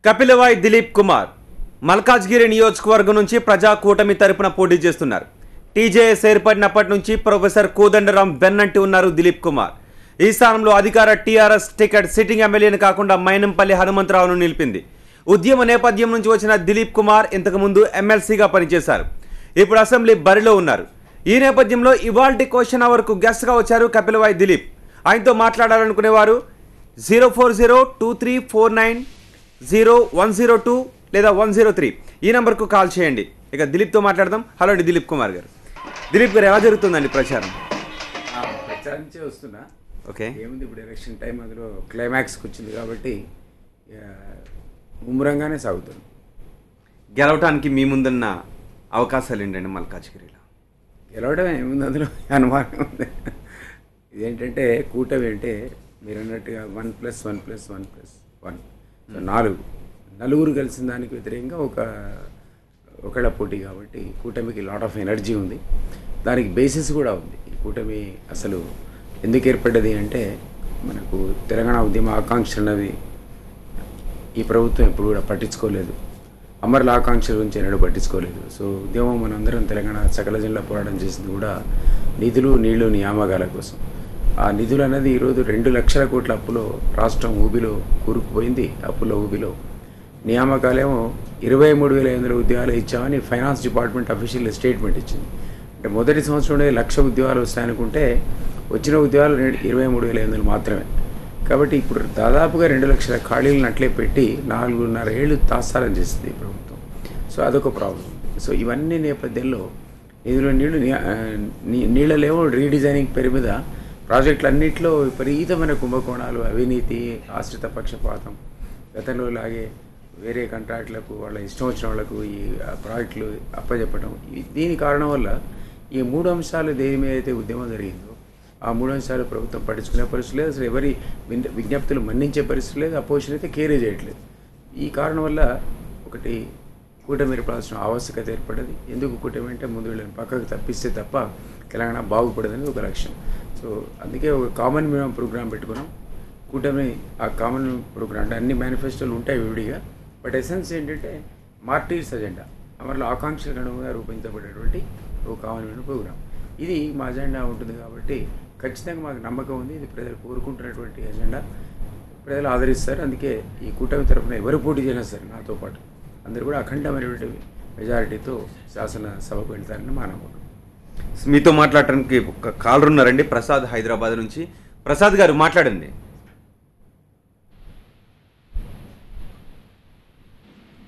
కపిలవాయి దిలీప్ కుమార్ మల్కాజ్గిరి నియోజకవర్గం నుంచి ప్రజా కూటమి తరపున పోటీ చేస్తున్నారు. టీజేఎస్ ఏర్పడినప్పటి నుంచి ప్రొఫెసర్ కోదండరాం వెన్నంటి ఉన్నారు దిలీప్ కుమార్. ఈ స్థానంలో అధికార టీఆర్ఎస్ టికెట్ సిట్టింగ్ ఎమ్మెల్యేని కాకుండా మైనంపల్లి హనుమంతరావును నిలిపింది. ఉద్యమ నేపథ్యం నుంచి వచ్చిన దిలీప్ కుమార్ ఇంతకుముందు ఎమ్మెల్సీగా పనిచేశారు. ఇప్పుడు అసెంబ్లీ బరిలో ఉన్నారు. ఈ నేపథ్యంలో ఇవాల్టి క్వశ్చన్ అవర్కు గెస్ట్గా వచ్చారు కపిలవాయి దిలీప్. ఆయనతో మాట్లాడాలనుకునేవారు 04023490102 లేదా 103 ఈ నెంబర్కు కాల్ చేయండి. ఇక దిలీప్తో మాట్లాడదాం. హలో అండి దిలీప్ కుమార్ గారు. దిలీప్ గారు, ఎలా జరుగుతుందండి ప్రచారం? ప్రచారించే వస్తున్నా. ఓకే, ఏముంది, ఇప్పుడు ఎలక్షన్ టైం, అందులో క్లైమాక్స్కి వచ్చింది కాబట్టి ముమ్మరంగానే సాగుతుంది. గెలవటానికి మీ ముందున్న అవకాశాలు ఏంటండి మల్కాజ్గిరిలో? గెలవడం ఏముంది, అందులో అనుమానం ఉంది. ఇదేంటంటే కూటమి అంటే మీరు అన్నట్టుగా 1+1+1+1 నలుగురు కలిసిన దానికి వ్యతిరేకంగా ఒకళ్ళ పోటీ కాబట్టి కూటమికి లాట్ ఆఫ్ ఎనర్జీ ఉంది. దానికి బేసిస్ కూడా ఉంది. ఈ కూటమి అసలు ఎందుకు ఏర్పడ్డది అంటే, మనకు తెలంగాణ ఉద్యమ ఆకాంక్ష అన్నది ఈ ప్రభుత్వం ఎప్పుడు కూడా పట్టించుకోలేదు. అమరుల ఆకాంక్షల గురించి ఎన్నడూ పట్టించుకోలేదు. సో ఉద్యమం మనందరం తెలంగాణ సకల జిల్లా పోరాటం చేసింది కూడా నిధులు, నీళ్లు, నియామకాల కోసం. ఆ నిధులు అనేది ఈరోజు 2 లక్షల కోట్ల అప్పులో రాష్ట్రం ఊబిలో కూరుకుపోయింది. అప్పుల ఊబిలో నియామకాలేమో 23,500 ఉద్యోగాలు ఇచ్చామని ఫైనాన్స్ డిపార్ట్మెంట్ అఫీషియల్ స్టేట్మెంట్ ఇచ్చింది. అంటే మొదటి సంవత్సరంలో 1,00,000 ఉద్యోగాలు వస్తాయనుకుంటే వచ్చిన ఉద్యోగాలు 23,500 మాత్రమే. కాబట్టి ఇప్పుడు దాదాపుగా 2 లక్షల ఖాళీలను అట్లే పెట్టి 4.5 ఏళ్ళు తాత్సారం చేస్తుంది ఈ ప్రభుత్వం. సో అదొక ప్రాబ్లం. సో ఇవన్నీ నేపథ్యంలో నిధుల నీళ్ళలేమో రీడిజైనింగ్ పేరు మీద ప్రాజెక్టులన్నింటిలో విపరీతమైన కుంభకోణాలు, అవినీతి, ఆశ్రిత పక్షపాతం, గతంలో లాగే వేరే కాంట్రాక్టులకు వాళ్ళ ఇష్టం వచ్చిన వాళ్ళకు ఈ ప్రాజెక్టులు అప్పచెప్పడం. దీని కారణం వల్ల ఈ 3 అంశాలు దేని మీద అయితే ఉద్యమం జరిగిందో ఆ 3 అంశాలు ప్రభుత్వం పట్టించుకునే పరిస్థితి లేదు. అసలు ఎవరి విజ్ఞప్తులు మన్నించే పరిస్థితి లేదు. అపోజిషన్ అయితే కేరే చేయట్లేదు. ఈ కారణం వల్ల ఒకటి కూటమి ఏర్పడాల్సిన ఆవశ్యకత ఏర్పడ్డది. ఎందుకు కూటమి అంటే, ముందు వీళ్ళని పక్కకు తప్పిస్తే తప్ప తెలంగాణ బాగుపడదని ఒక లక్ష్యం. సో అందుకే ఒక కామన్ మినిమం ప్రోగ్రాం పెట్టుకున్నాం. కూటమి ఆ కామన్ ప్రోగ్రాం అంటే అన్ని మేనిఫెస్టోలు ఉంటాయి విడిగా, బట్ ఎసెన్స్ ఏంటంటే మార్టీర్స్ అజెండా, అమరుల ఆకాంక్షలకు అనుగుణంగా రూపొందించబడేటువంటి ఒక కామన్ మినిమం ప్రోగ్రాం. ఇది మా అజెండా ఉంటుంది కాబట్టి ఖచ్చితంగా మాకు నమ్మకం ఉంది. ఇది ప్రజలు కోరుకుంటున్నటువంటి అజెండా, ప్రజలు ఆదరిస్తారు. అందుకే ఈ కూటమి తరఫున ఎవరు పోటీ చేసినా సరే నాతో పాటు అందరూ కూడా అఖండమైనటువంటి మెజారిటీతో శాసనసభకు వెళ్తారని మా నమ్మకం. మీతో మాట్లాడటానికి ఒక కాలర్ ఉన్నారండి, ప్రసాద్ హైదరాబాద్ నుంచి. ప్రసాద్ గారు మాట్లాడండి.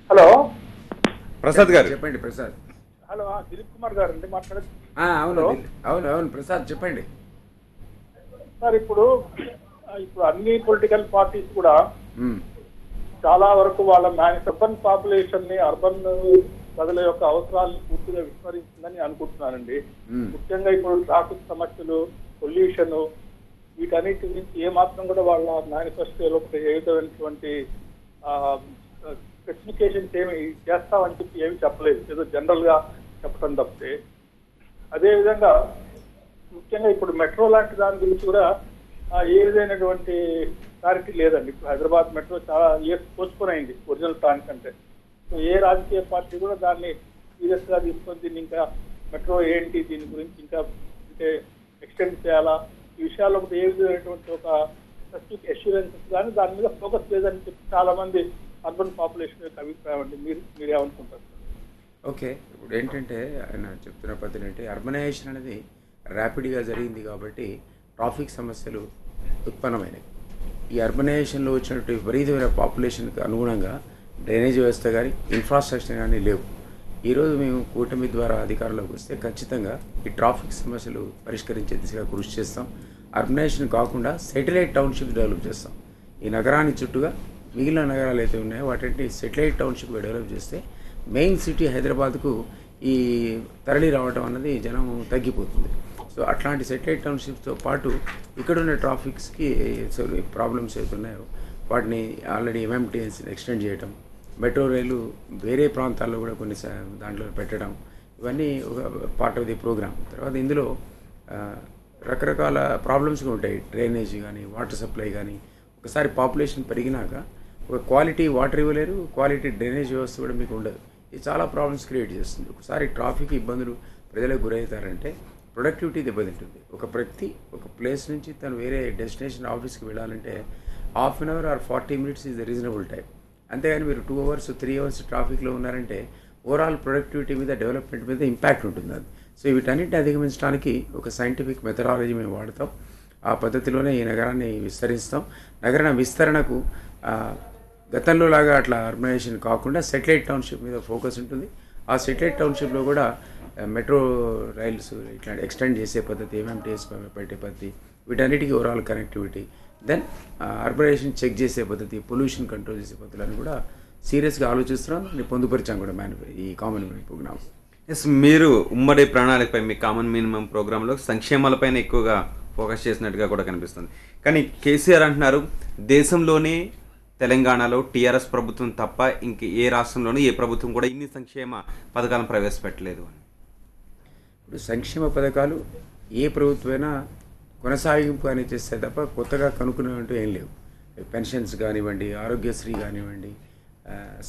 హలో ప్రసాద్ గారు చెప్పండి. ప్రసాద్, హలో, దిలీప్ కుమార్ గారు అండి మాట్లాడేది. అవును అవును అవును ప్రసాద్ చెప్పండి సార్. ఇప్పుడు అన్ని పొలిటికల్ పార్టీస్ కూడా చాలా వరకు వాళ్ళ అర్బన్ పాపులేషన్ ని, అర్బన్ ప్రజల యొక్క అవసరాలను పూర్తిగా విస్మరించిందని అనుకుంటున్నానండి. ముఖ్యంగా ఇప్పుడు ట్రాఫిక్ సమస్యలు, పొల్యూషన్, వీటన్నిటి గురించి ఏమాత్రం కూడా వాళ్ళ మేనిఫెస్టోలో ఏ విధమైనటువంటి స్పెసిఫికేషన్స్ ఏమి చేస్తామని చెప్పి ఏమి చెప్పలేదు. ఏదో జనరల్ గా చెప్పడం తప్పితే. అదేవిధంగా ముఖ్యంగా ఇప్పుడు మెట్రో లాంటి దాని గురించి కూడా ఏ విధమైనటువంటి క్లారిటీ లేదండి. ఇప్పుడు హైదరాబాద్ మెట్రో చాలా ఇయర్స్ పోస్ట్పోన్ అయింది ఒరిజినల్ ప్లాన్ కంటే. సో ఏ రాజకీయ పార్టీ కూడా దాన్ని సీరియస్ గా తీసుకొని దీన్ని ఇంకా మెట్రో ఏంటి, దీని గురించి ఇంకా అంటే ఎక్స్టెండ్ చేయాలా, ఈ విషయాల్లో ఏ విధమైనటువంటి ఒక స్పెసిఫిక్ అష్యూరెన్సెస్ కానీ దాని మీద ఫోకస్ లేదని చెప్పి చాలా మంది అర్బన్ పాపులేషన్ యొక్క అభిప్రాయం అండి. మీరేమనుకుంటారు? ఓకే, ఇప్పుడు ఏంటంటే ఆయన చెప్తున్న పద్ధతి అంటే అర్బనైజేషన్ అనేది ర్యాపిడ్గా జరిగింది కాబట్టి ట్రాఫిక్ సమస్యలు ఉత్పన్నమైనవి. ఈ అర్బనైజేషన్లో వచ్చినట్టు విపరీతమైన పాపులేషన్కి అనుగుణంగా డ్రైనేజ్ వ్యవస్థ కానీ, ఇన్ఫ్రాస్ట్రక్చర్ కానీ లేవు. ఈరోజు మేము కూటమి ద్వారా అధికారంలోకి వస్తే ఖచ్చితంగా ఈ ట్రాఫిక్ సమస్యలు పరిష్కరించే దిశగా కృషి చేస్తాం. అర్బనైజేషన్ కాకుండా శాటిలైట్ టౌన్షిప్ డెవలప్ చేస్తాం. ఈ నగరానికి చుట్టూగా మిగిలిన నగరాలు అయితే ఉన్నాయో వాటిని శాటిలైట్ టౌన్షిప్ డెవలప్ చేస్తే మెయిన్ సిటీ హైదరాబాద్కు ఈ తరలి రావడం అన్నది జనం తగ్గిపోతుంది. సో అట్లాంటి శాటిలైట్ టౌన్షిప్స్తో పాటు ఇక్కడున్న ట్రాఫిక్స్కి ప్రాబ్లమ్స్ అవుతున్నాయో వాటిని ఆల్రెడీ ఎంఎంటీఎస్ ఎక్స్టెండ్ చేయటం, మెట్రో రైలు వేరే ప్రాంతాల్లో కూడా కొన్ని దాంట్లో పెట్టడం, ఇవన్నీ ఒక పార్ట్ ఆఫ్ ది ప్రోగ్రామ్. తర్వాత ఇందులో రకరకాల ప్రాబ్లమ్స్ ఉంటాయి. డ్రైనేజ్ కానీ, వాటర్ సప్లై కానీ. ఒకసారి పాపులేషన్ పెరిగినాక ఒక క్వాలిటీ వాటర్ ఇవ్వలేరు, క్వాలిటీ డ్రైనేజ్ వ్యవస్థ కూడా మీకు ఉండదు. ఇది చాలా ప్రాబ్లమ్స్ క్రియేట్ చేస్తుంది. ఒకసారి ట్రాఫిక్ ఇబ్బందులు ప్రజలకు గురవుతారంటే ప్రొడక్టివిటీ దెబ్బతింటుంది. ఒక వ్యక్తి ఒక ప్లేస్ నుంచి తను వేరే డెస్టినేషన్ ఆఫీస్కి వెళ్ళాలంటే half an hour or 40 minutes is the reasonable time. అంతేగాని మీరు 2 hours 3 hours ట్రాఫిక్లో ఉన్నారంటే ఓవరాల్ ప్రొడక్టివిటీ మీద, డెవలప్మెంట్ మీద ఇంపాక్ట్ ఉంటుంది అది. సో వీటన్నిటిని అధిగమించడానికి ఒక సైంటిఫిక్ మెథడాలజీ మేము వాడతాం. ఆ పద్ధతిలోనే ఈ నగరాన్ని విస్తరిస్తాం. నగర విస్తరణకు గతంలో లాగా అట్లా అర్బనైజేషన్ కాకుండా సెటిలైట్ టౌన్షిప్ మీద ఫోకస్ ఉంటుంది. ఆ సెటిలైట్ టౌన్షిప్లో కూడా మెట్రో రైల్స్ ఇట్లా ఎక్స్టెండ్ చేసే పద్ధతి, ఎంఎంటీఎస్ పెట్టే పద్ధతి, వీటన్నిటికీ overall connectivity, then urbanization check చేసే పద్ధతి, పొల్యూషన్ కంట్రోల్ చేసే పద్ధతులను కూడా సీరియస్గా ఆలోచిస్తున్నాం. నేను పొందుపరిచాం కూడా ఈ కామన్ మినిమం ప్రోగ్రామ్. ఎస్, మీరు ఉమ్మడి ప్రణాళికపై మీ కామన్ మినిమం ప్రోగ్రాంలో సంక్షేమాలపైన ఎక్కువగా ఫోకస్ చేసినట్టుగా కూడా కనిపిస్తుంది. కానీ కేసీఆర్ అంటున్నారు దేశంలోనే తెలంగాణలో టీఆర్ఎస్ ప్రభుత్వం తప్ప ఇంక ఏ రాష్ట్రంలోనూ ఏ ప్రభుత్వం కూడా ఇన్ని సంక్షేమ పథకాలను ప్రవేశపెట్టలేదు అని. ఇప్పుడు సంక్షేమ పథకాలు ఏ ప్రభుత్వమైనా కొనసాగింపు అని చేస్తే తప్ప కొత్తగా కనుక్కునేవంటూ ఏం లేవు. పెన్షన్స్ కానివ్వండి, ఆరోగ్యశ్రీ కానివ్వండి,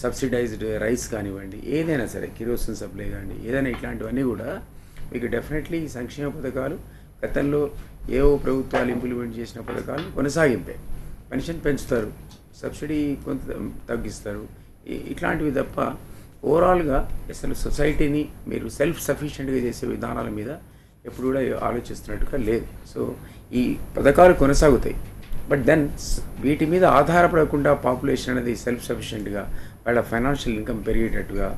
సబ్సిడైజ్డ్ రైస్ కానివ్వండి, ఏదైనా సరే కిరోసిన్ సప్లై కానివ్వండి, ఏదైనా ఇట్లాంటివన్నీ కూడా మీకు డెఫినెట్లీ సంక్షేమ పథకాలు గతంలో ఏవో ప్రభుత్వాలు ఇంప్లిమెంట్ చేసిన పథకాలు కొనసాగింపే. పెన్షన్ పెంచుతారు, సబ్సిడీ కొంత తగ్గిస్తారు, ఇట్లాంటివి తప్ప ఓవరాల్గా అసలు సొసైటీని మీరు సెల్ఫ్ సఫిషియెంట్గా చేసే విధానాల మీద ఎప్పుడు కూడా ఆలోచిస్తున్నట్టుగా లేదు. సో ఈ పథకాలు కొనసాగుతాయి. బట్ దెన్ వీటి మీద ఆధారపడకుండా పాపులేషన్ అనేది సెల్ఫ్ సఫిషియెంట్గా వాళ్ళ ఫైనాన్షియల్ ఇన్కమ్ పెరిగేటట్టుగా,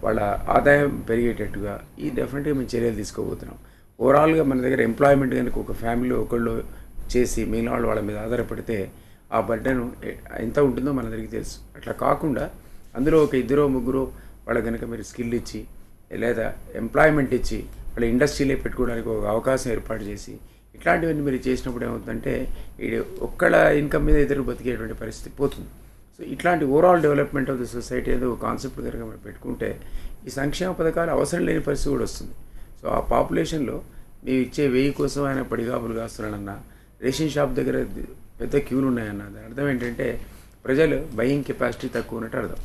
వాళ్ళ ఆదాయం పెరిగేటట్టుగా ఈ డెఫినెట్గా మేము చర్యలు తీసుకోబోతున్నాం. ఓవరాల్గా మన దగ్గర ఎంప్లాయ్మెంట్ కనుక ఒక ఫ్యామిలీలో ఒకళ్ళు చేసి మిగిలిన వాళ్ళు వాళ్ళ మీద ఆధారపడితే ఆ బర్డెన్ ఎంత ఉంటుందో మనందరికీ తెలుసు. అట్లా కాకుండా అందులో ఒక 2-3 వాళ్ళ కనుక మీరు స్కిల్ ఇచ్చి లేదా ఎంప్లాయ్మెంట్ ఇచ్చి వాళ్ళ ఇండస్ట్రీలే పెట్టుకోవడానికి ఒక అవకాశం ఏర్పాటు చేసి ఇట్లాంటివన్నీ మీరు చేసినప్పుడు ఏమవుతుందంటే ఇది ఒక్కళ్ళ ఇన్కమ్ మీద ఇద్దరు బతికేటువంటి పరిస్థితి పోతుంది. సో ఇట్లాంటి overall development of the society ఏదో కాన్సెప్ట్ కనుక మనం పెట్టుకుంటే ఈ సంక్షేమ పథకాలు అవసరం లేని పరిస్థితి కూడా వస్తుంది. సో ఆ పాపులేషన్లో మేము ఇచ్చే 1000 కోసం ఆయన పడిగాపులు కాస్తున్నాడన్న, రేషన్ షాప్ దగ్గర పెద్ద క్యూలు ఉన్నాయన్న, దాని అర్థం ఏంటంటే ప్రజలు బయింగ్ కెపాసిటీ తక్కువ ఉన్నట్టు అర్థం.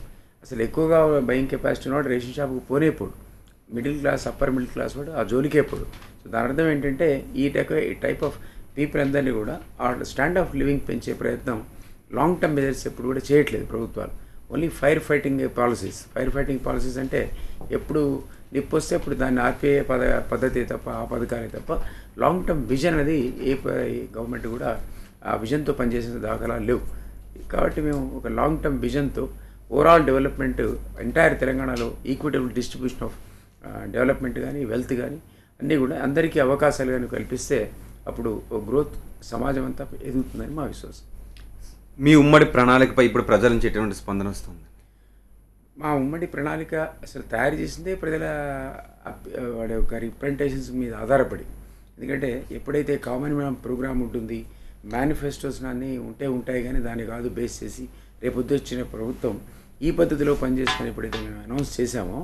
అసలు ఎక్కువగా బయింగ్ కెపాసిటీ ఉన్నవాడు రేషన్ షాప్కి పోనేపోడు. Middle class, upper middle class వాడు ఆ జోలికే పోడు. సో దాని అర్థం ఏంటంటే ఈ టైప్ ఆఫ్ పీపుల్ అందరినీ కూడా ఆ స్టాండ్ ఆఫ్ లివింగ్ పెంచే ప్రయత్నం లాంగ్ టర్మ్ మెజర్స్ ఎప్పుడు కూడా చేయట్లేదు ప్రభుత్వాలు. ఓన్లీ ఫైర్ ఫైటింగ్ పాలసీస్ అంటే ఎప్పుడు నిప్పు వస్తే ఇప్పుడు దాన్ని ఆర్పే పద్ధతి తప్ప, ఆ పథకాలే తప్ప లాంగ్ టర్మ్ విజన్ అనేది ఏ గవర్నమెంట్ కూడా ఆ విజన్తో పనిచేసిన దాఖలాలు లేవు. కాబట్టి మేము ఒక లాంగ్ టర్మ్ విజన్తో ఓవరాల్ డెవలప్మెంట్ ఎంటైర్ తెలంగాణలో ఈక్విటబుల్ డిస్ట్రిబ్యూషన్ ఆఫ్ డెవలప్మెంట్ కానీ, వెల్త్ కానీ అన్నీ కూడా అందరికీ అవకాశాలు కానీ కల్పిస్తే అప్పుడు గ్రోత్ సమాజం అంతా ఎదుగుతుందని మా విశ్వాసం. మీ ఉమ్మడి ప్రణాళికపై ఇప్పుడు ప్రజల నుంచి ఎటువంటి స్పందన వస్తుంది? మా ఉమ్మడి ప్రణాళిక అసలు తయారు చేసిందే ప్రజల వాడి యొక్క రిప్రజెంటేషన్స్ మీద ఆధారపడి. ఎందుకంటే ఎప్పుడైతే కామన్ మ్యాన్ ప్రోగ్రామ్ ఉంటుంది, మేనిఫెస్టోస్ అన్నీ ఉంటాయి కానీ దాన్ని కాదు బేస్ చేసి రేపొద్దు వచ్చిన ప్రభుత్వం ఈ పద్ధతిలో పనిచేసుకొని ఎప్పుడైతే మేము అనౌన్స్ చేశామో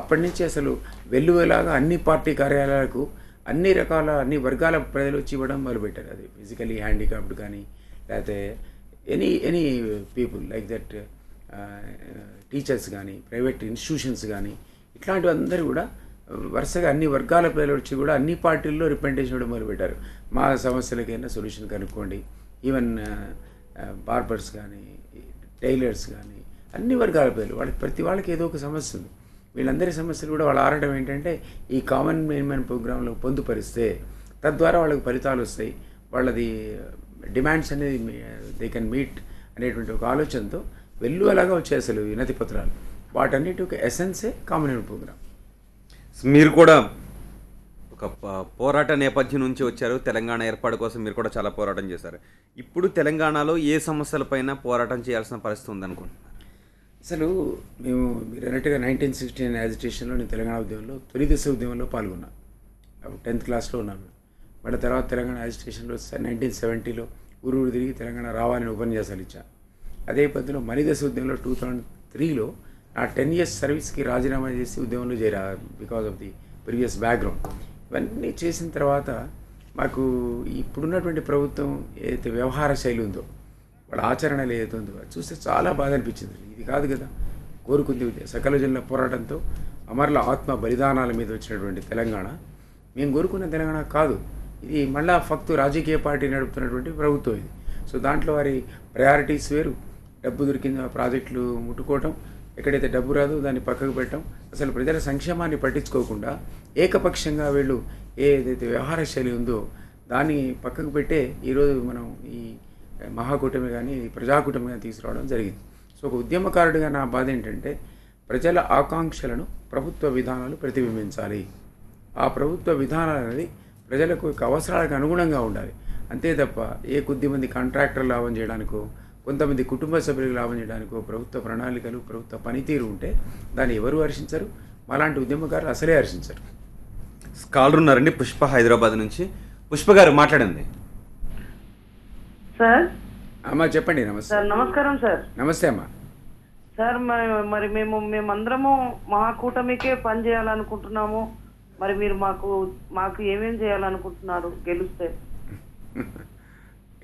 అప్పటి నుంచి అసలు వెల్లువలాగా అన్ని పార్టీ కార్యాలయాలకు అన్ని వర్గాల ప్రజలు వచ్చి ఇవ్వడం మొదలుపెట్టారు. అది ఫిజికలీ హ్యాండిక్యాప్డ్ కానీ లేకపోతే any people like that, teachers కానీ, ప్రైవేట్ ఇన్స్టిట్యూషన్స్ కానీ, ఇట్లాంటివి అందరూ కూడా వరుసగా అన్ని వర్గాల ప్రజలు వచ్చి కూడా అన్ని పార్టీల్లో రిప్రజెంటేషన్ ఇవ్వడం మొదలుపెట్టారు. మా సమస్యలకైనా సొల్యూషన్ కనుక్కోండి. ఈవెన్ బార్బర్స్ కానీ, టైలర్స్ కానీ, అన్ని వర్గాల ప్రజలు ప్రతి వాళ్ళకి ఏదో ఒక సమస్య ఉంది. వీళ్ళందరి సమస్యలు కూడా వాళ్ళు ఆడటం ఏంటంటే ఈ కామన్ మెయిన్ ప్రోగ్రాంలో పొందుపరిస్తే తద్వారా వాళ్ళకి ఫలితాలు వస్తాయి, వాళ్ళది డిమాండ్స్ అనేది దే కెన్ మీట్ అనేటువంటి ఒక ఆలోచనతో వెల్లువలాగా వచ్చాయి అసలు వినతి పత్రాలు. వాటన్నిటి ఒక ఎసెన్సే కామన్ మెయిన్ ప్రోగ్రాం. మీరు కూడా ఒక పోరాట నేపథ్యం నుంచి వచ్చారు. తెలంగాణ ఏర్పాటు కోసం మీరు కూడా చాలా పోరాటం చేశారు. ఇప్పుడు తెలంగాణలో ఏ సమస్యలపైన పోరాటం చేయాల్సిన పరిస్థితి ఉందనుకుంటున్నారు? అసలు మేము మీరు అన్నట్టుగా 1969 యాజిటేషన్లో నేను తెలంగాణ ఉద్యమంలో తొలి దశ ఉద్యమంలో పాల్గొన్నాను. 10th క్లాస్లో ఉన్నాను. మళ్ళీ తర్వాత తెలంగాణ యాజిటేషన్లో 1970లో ఊరు తిరిగి తెలంగాణ రావాలని ఉపన్యాసాలు ఇచ్చాను. అదే పద్ధతిలో మలిదశ ఉద్యమంలో 2003లో నా 10 years సర్వీస్కి రాజీనామా చేసి ఉద్యమంలో చేరా because of the previous background. ఇవన్నీ చేసిన తర్వాత మాకు ఇప్పుడున్నటువంటి ప్రభుత్వం ఏదైతే వ్యవహార శైలి ఉందో వాళ్ళ ఆచరణలు ఏదైతే ఉందో అది చూస్తే చాలా బాధ అనిపించింది. ఇది కాదు కదా కోరుకుంది, సకల జనుల పోరాటంతో అమరుల ఆత్మ బలిదానాల మీద వచ్చినటువంటి తెలంగాణ మేము కోరుకున్న తెలంగాణ కాదు. ఇది మళ్ళా ఫక్తు రాజకీయ పార్టీ నడుపుతున్నటువంటి ప్రభుత్వం ఇది. సో దాంట్లో వారి ప్రయారిటీస్ వేరు. డబ్బు దొరికిన ప్రాజెక్టులు ముట్టుకోవటం, ఎక్కడైతే డబ్బు రాదో దాన్ని పక్కకు పెట్టడం, అసలు ప్రజల సంక్షేమాన్ని పట్టించుకోకుండా ఏకపక్షంగా వీళ్ళు ఏదైతే వ్యవహార శైలి ఉందో దాన్ని పక్కకు పెట్టే ఈరోజు మనం ఈ మహాకూటమి కానీ ప్రజాకూటమి కానీ తీసుకురావడం జరిగింది. సో ఒక ఉద్యమకారుడిగా నా బాధ ఏంటంటే ప్రజల ఆకాంక్షలను ప్రభుత్వ విధానాలు ప్రతిబింబించాలి. ఆ ప్రభుత్వ విధానాలు అనేది ప్రజలకు అవసరాలకు అనుగుణంగా ఉండాలి. అంతే తప్ప ఏ కొద్దిమంది కాంట్రాక్టర్ లాభం చేయడానికో, కొంతమంది కుటుంబ సభ్యులకు లాభం చేయడానికో ప్రభుత్వ ప్రణాళికలు, ప్రభుత్వ పనితీరు ఉంటే దాన్ని ఎవరు హర్షించరు. అలాంటి ఉద్యమకారులు అసలే హర్షించరు. స్కాలర్ ఉన్నారండి పుష్ప హైదరాబాద్ నుంచి. పుష్ప గారు మాట్లాడండి. సార్ అమ్మా చెప్పండి. నమస్తే సార్. నమస్కారం సార్. నమస్తే అమ్మా. సార్ మరి మేమందరము మహాకూటమికే పని చేయాలనుకుంటున్నాము. మరి మీరు మాకు ఏమేం చేయాలనుకుంటున్నారు గెలిస్తే?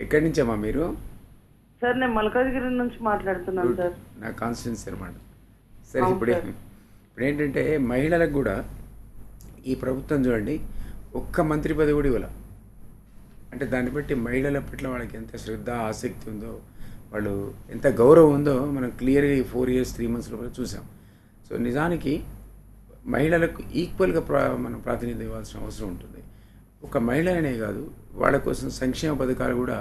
ఎక్కడి నుంచి అమ్మా మీరు? సార్ నేను మల్కాజ్గిరి నుంచి మాట్లాడుతున్నాను సార్. నా కాన్స్టిట్యున్సీ అనమాట. సరే ఇప్పుడు ఏంటంటే మహిళలకు కూడా ఈ ప్రభుత్వం చూడండి ఒక్క మంత్రి పదవి కూడా ఇవ్వాలి. అంటే దాన్ని బట్టి మహిళల పట్ల వాళ్ళకి ఎంత శ్రద్ధ ఆసక్తి ఉందో, వాళ్ళు ఎంత గౌరవం ఉందో మనం క్లియర్గా ఈ 4 years 3 months లోపల చూసాం. సో నిజానికి మహిళలకు ఈక్వల్గా మనం ప్రాతినిధ్యం ఇవ్వాల్సిన అవసరం ఉంటుంది. ఒక మహిళలనే కాదు, వాళ్ళ కోసం సంక్షేమ పథకాలు కూడా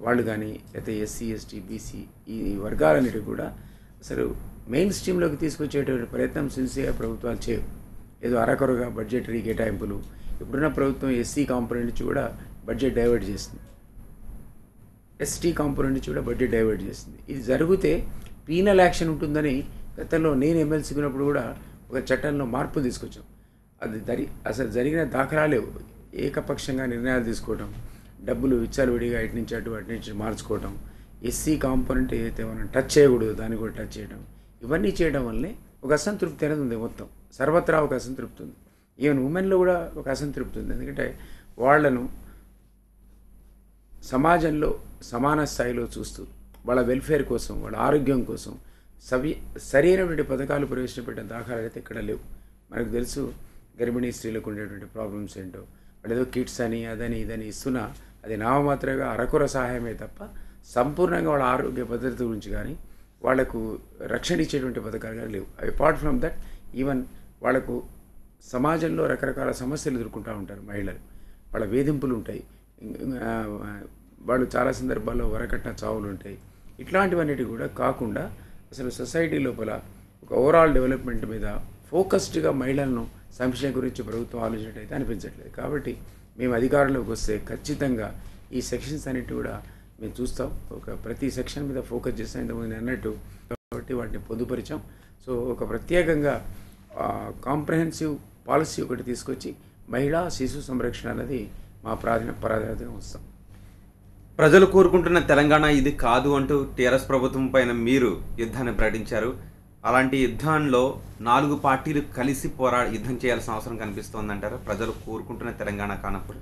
వాళ్ళు కానీ లేకపోతే ఎస్సీ ఎస్టీ బీసీ ఈ వర్గాలన్నిటికీ కూడా అసలు మెయిన్ స్ట్రీమ్లోకి తీసుకొచ్చేటువంటి ప్రయత్నం సిన్సియర్గా ప్రభుత్వాలు చేయవు. ఏదో అరకొరగా బడ్జెటరీ కేటాయింపులు. ఇప్పుడున్న ప్రభుత్వం ఎస్సీ కాంపోనెంట్ నుంచి కూడా బడ్జెట్ డైవర్ట్ చేస్తుంది, ఎస్టీ కాంపోనెంట్ నుంచి కూడా బడ్జెట్ డైవర్ట్ చేస్తుంది. ఇది జరిగితే పీనల్ యాక్షన్ ఉంటుందని గతంలో నేను ఎమ్మెల్సీ ఉన్నప్పుడు కూడా ఒక చట్టంలో మార్పులు తీసుకొచ్చాం. అది అసలు జరిగిన దాఖలాలే. ఏకపక్షంగా నిర్ణయాలు తీసుకోవడం, డబ్బులు విచ్చలవిడిగా ఇటు నుంచి అటు నుంచి మార్చుకోవడం, ఎస్సీ కాంపోనెంట్ ఏదైతే మనం టచ్ చేయకూడదు దాన్ని కూడా టచ్ చేయడం, ఇవన్నీ చేయడం వల్లే ఒక అసంతృప్తి అనేది ఉంది. మొత్తం సర్వత్రా ఒక అసంతృప్తి ఉంది. ఈవెన్ ఉమెన్లో కూడా ఒక అసంతృప్తి ఉంది. ఎందుకంటే వాళ్లను సమాజంలో సమాన స్థాయిలో చూస్తూ వాళ్ళ వెల్ఫేర్ కోసం, వాళ్ళ ఆరోగ్యం కోసం సరైనటువంటి పథకాలు ప్రవేశపెట్టిన దాఖలాలు అయితే ఎక్కడ లేవు. మనకు తెలుసు గర్భిణీ స్త్రీలకు ఉండేటువంటి ప్రాబ్లమ్స్ ఏంటో. వాళ్ళు ఏదో కిట్స్ అని అదని ఇదని ఇస్తున్నా అది నామమాత్రంగా అరకొర సహాయమే తప్ప సంపూర్ణంగా వాళ్ళ ఆరోగ్య భద్రత గురించి కానీ వాళ్లకు రక్షణ ఇచ్చేటువంటి పథకాలు కానీ లేవు. అపార్ట్ ఫ్రమ్ దట్ ఈవెన్ వాళ్లకు సమాజంలో రకరకాల సమస్యలు ఎదుర్కొంటూ ఉంటారు మహిళలు. వాళ్ళ వేధింపులు ఉంటాయి, వాళ్ళు చాలా సందర్భాల్లో వరకట్న చావులు ఉంటాయి. ఇట్లాంటివన్నిటి కూడా కాకుండా అసలు సొసైటీ లోపల ఒక ఓవరాల్ డెవలప్మెంట్ మీద ఫోకస్డ్గా మహిళలను సంక్షేమం గురించి ప్రభుత్వం ఆలోచించట్లయితే అనిపించట్లేదు. కాబట్టి మేము అధికారంలోకి వస్తే ఖచ్చితంగా ఈ సెక్షన్స్ అన్నిటి కూడా మేము చూస్తాం. ప్రతి సెక్షన్ మీద ఫోకస్ చేస్తాం ఇంతకుముందు అన్నట్టు. కాబట్టి వాటిని పొందుపరిచాం. సో ఒక ప్రత్యేకంగా కాంప్రహెన్సివ్ పాలసీ ఒకటి తీసుకొచ్చి మహిళా శిశు సంరక్షణ అనేది మా ప్రాధాన్యతగా వస్తాం. ప్రజలు కోరుకుంటున్న తెలంగాణ ఇది కాదు అంటూ టీఆర్ఎస్ ప్రభుత్వం పైన మీరు యుద్ధాన్ని ప్రకటించారు. అలాంటి యుద్ధంలో 4 పార్టీలు కలిసి యుద్ధం చేయాల్సిన అవసరం కనిపిస్తోందంటారా ప్రజలు కోరుకుంటున్న తెలంగాణ కానప్పుడు?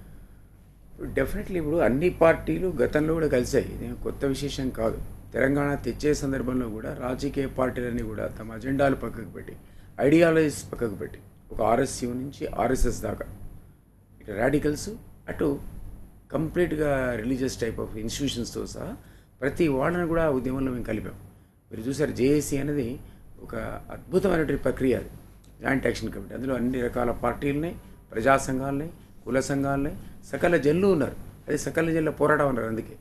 డెఫినెట్లీ ఇప్పుడు అన్ని పార్టీలు గతంలో కూడా కలిసాయి. ఇది కొత్త విశేషం కాదు. తెలంగాణ తెచ్చే సందర్భంలో కూడా రాజకీయ పార్టీలన్నీ కూడా తమ అజెండాలు పక్కకు పెట్టి, ఐడియాలజీస్ పక్కకు పెట్టి, ఒక ఆర్ఎస్యూ నుంచి ఆర్ఎస్ఎస్ దాకా ఇటు రాడికల్స్ అటు కంప్లీట్గా రిలీజియస్ టైప్ ఆఫ్ ఇన్స్టిట్యూషన్స్తో సహా ప్రతి వాళ్ళని కూడా ఉద్యమంలో మేము కలిపాం. మీరు చూసారు జేఏసీ అనేది ఒక అద్భుతమైనటువంటి ప్రక్రియ. అది జాయింట్ యాక్షన్ కమిటీ. అందులో అన్ని రకాల పార్టీలని, ప్రజా సంఘాలని, కుల సంఘాలని, సకల జనులు ఉన్నారు. అది సకల జనుల పోరాటం అన్నారు. అందుకే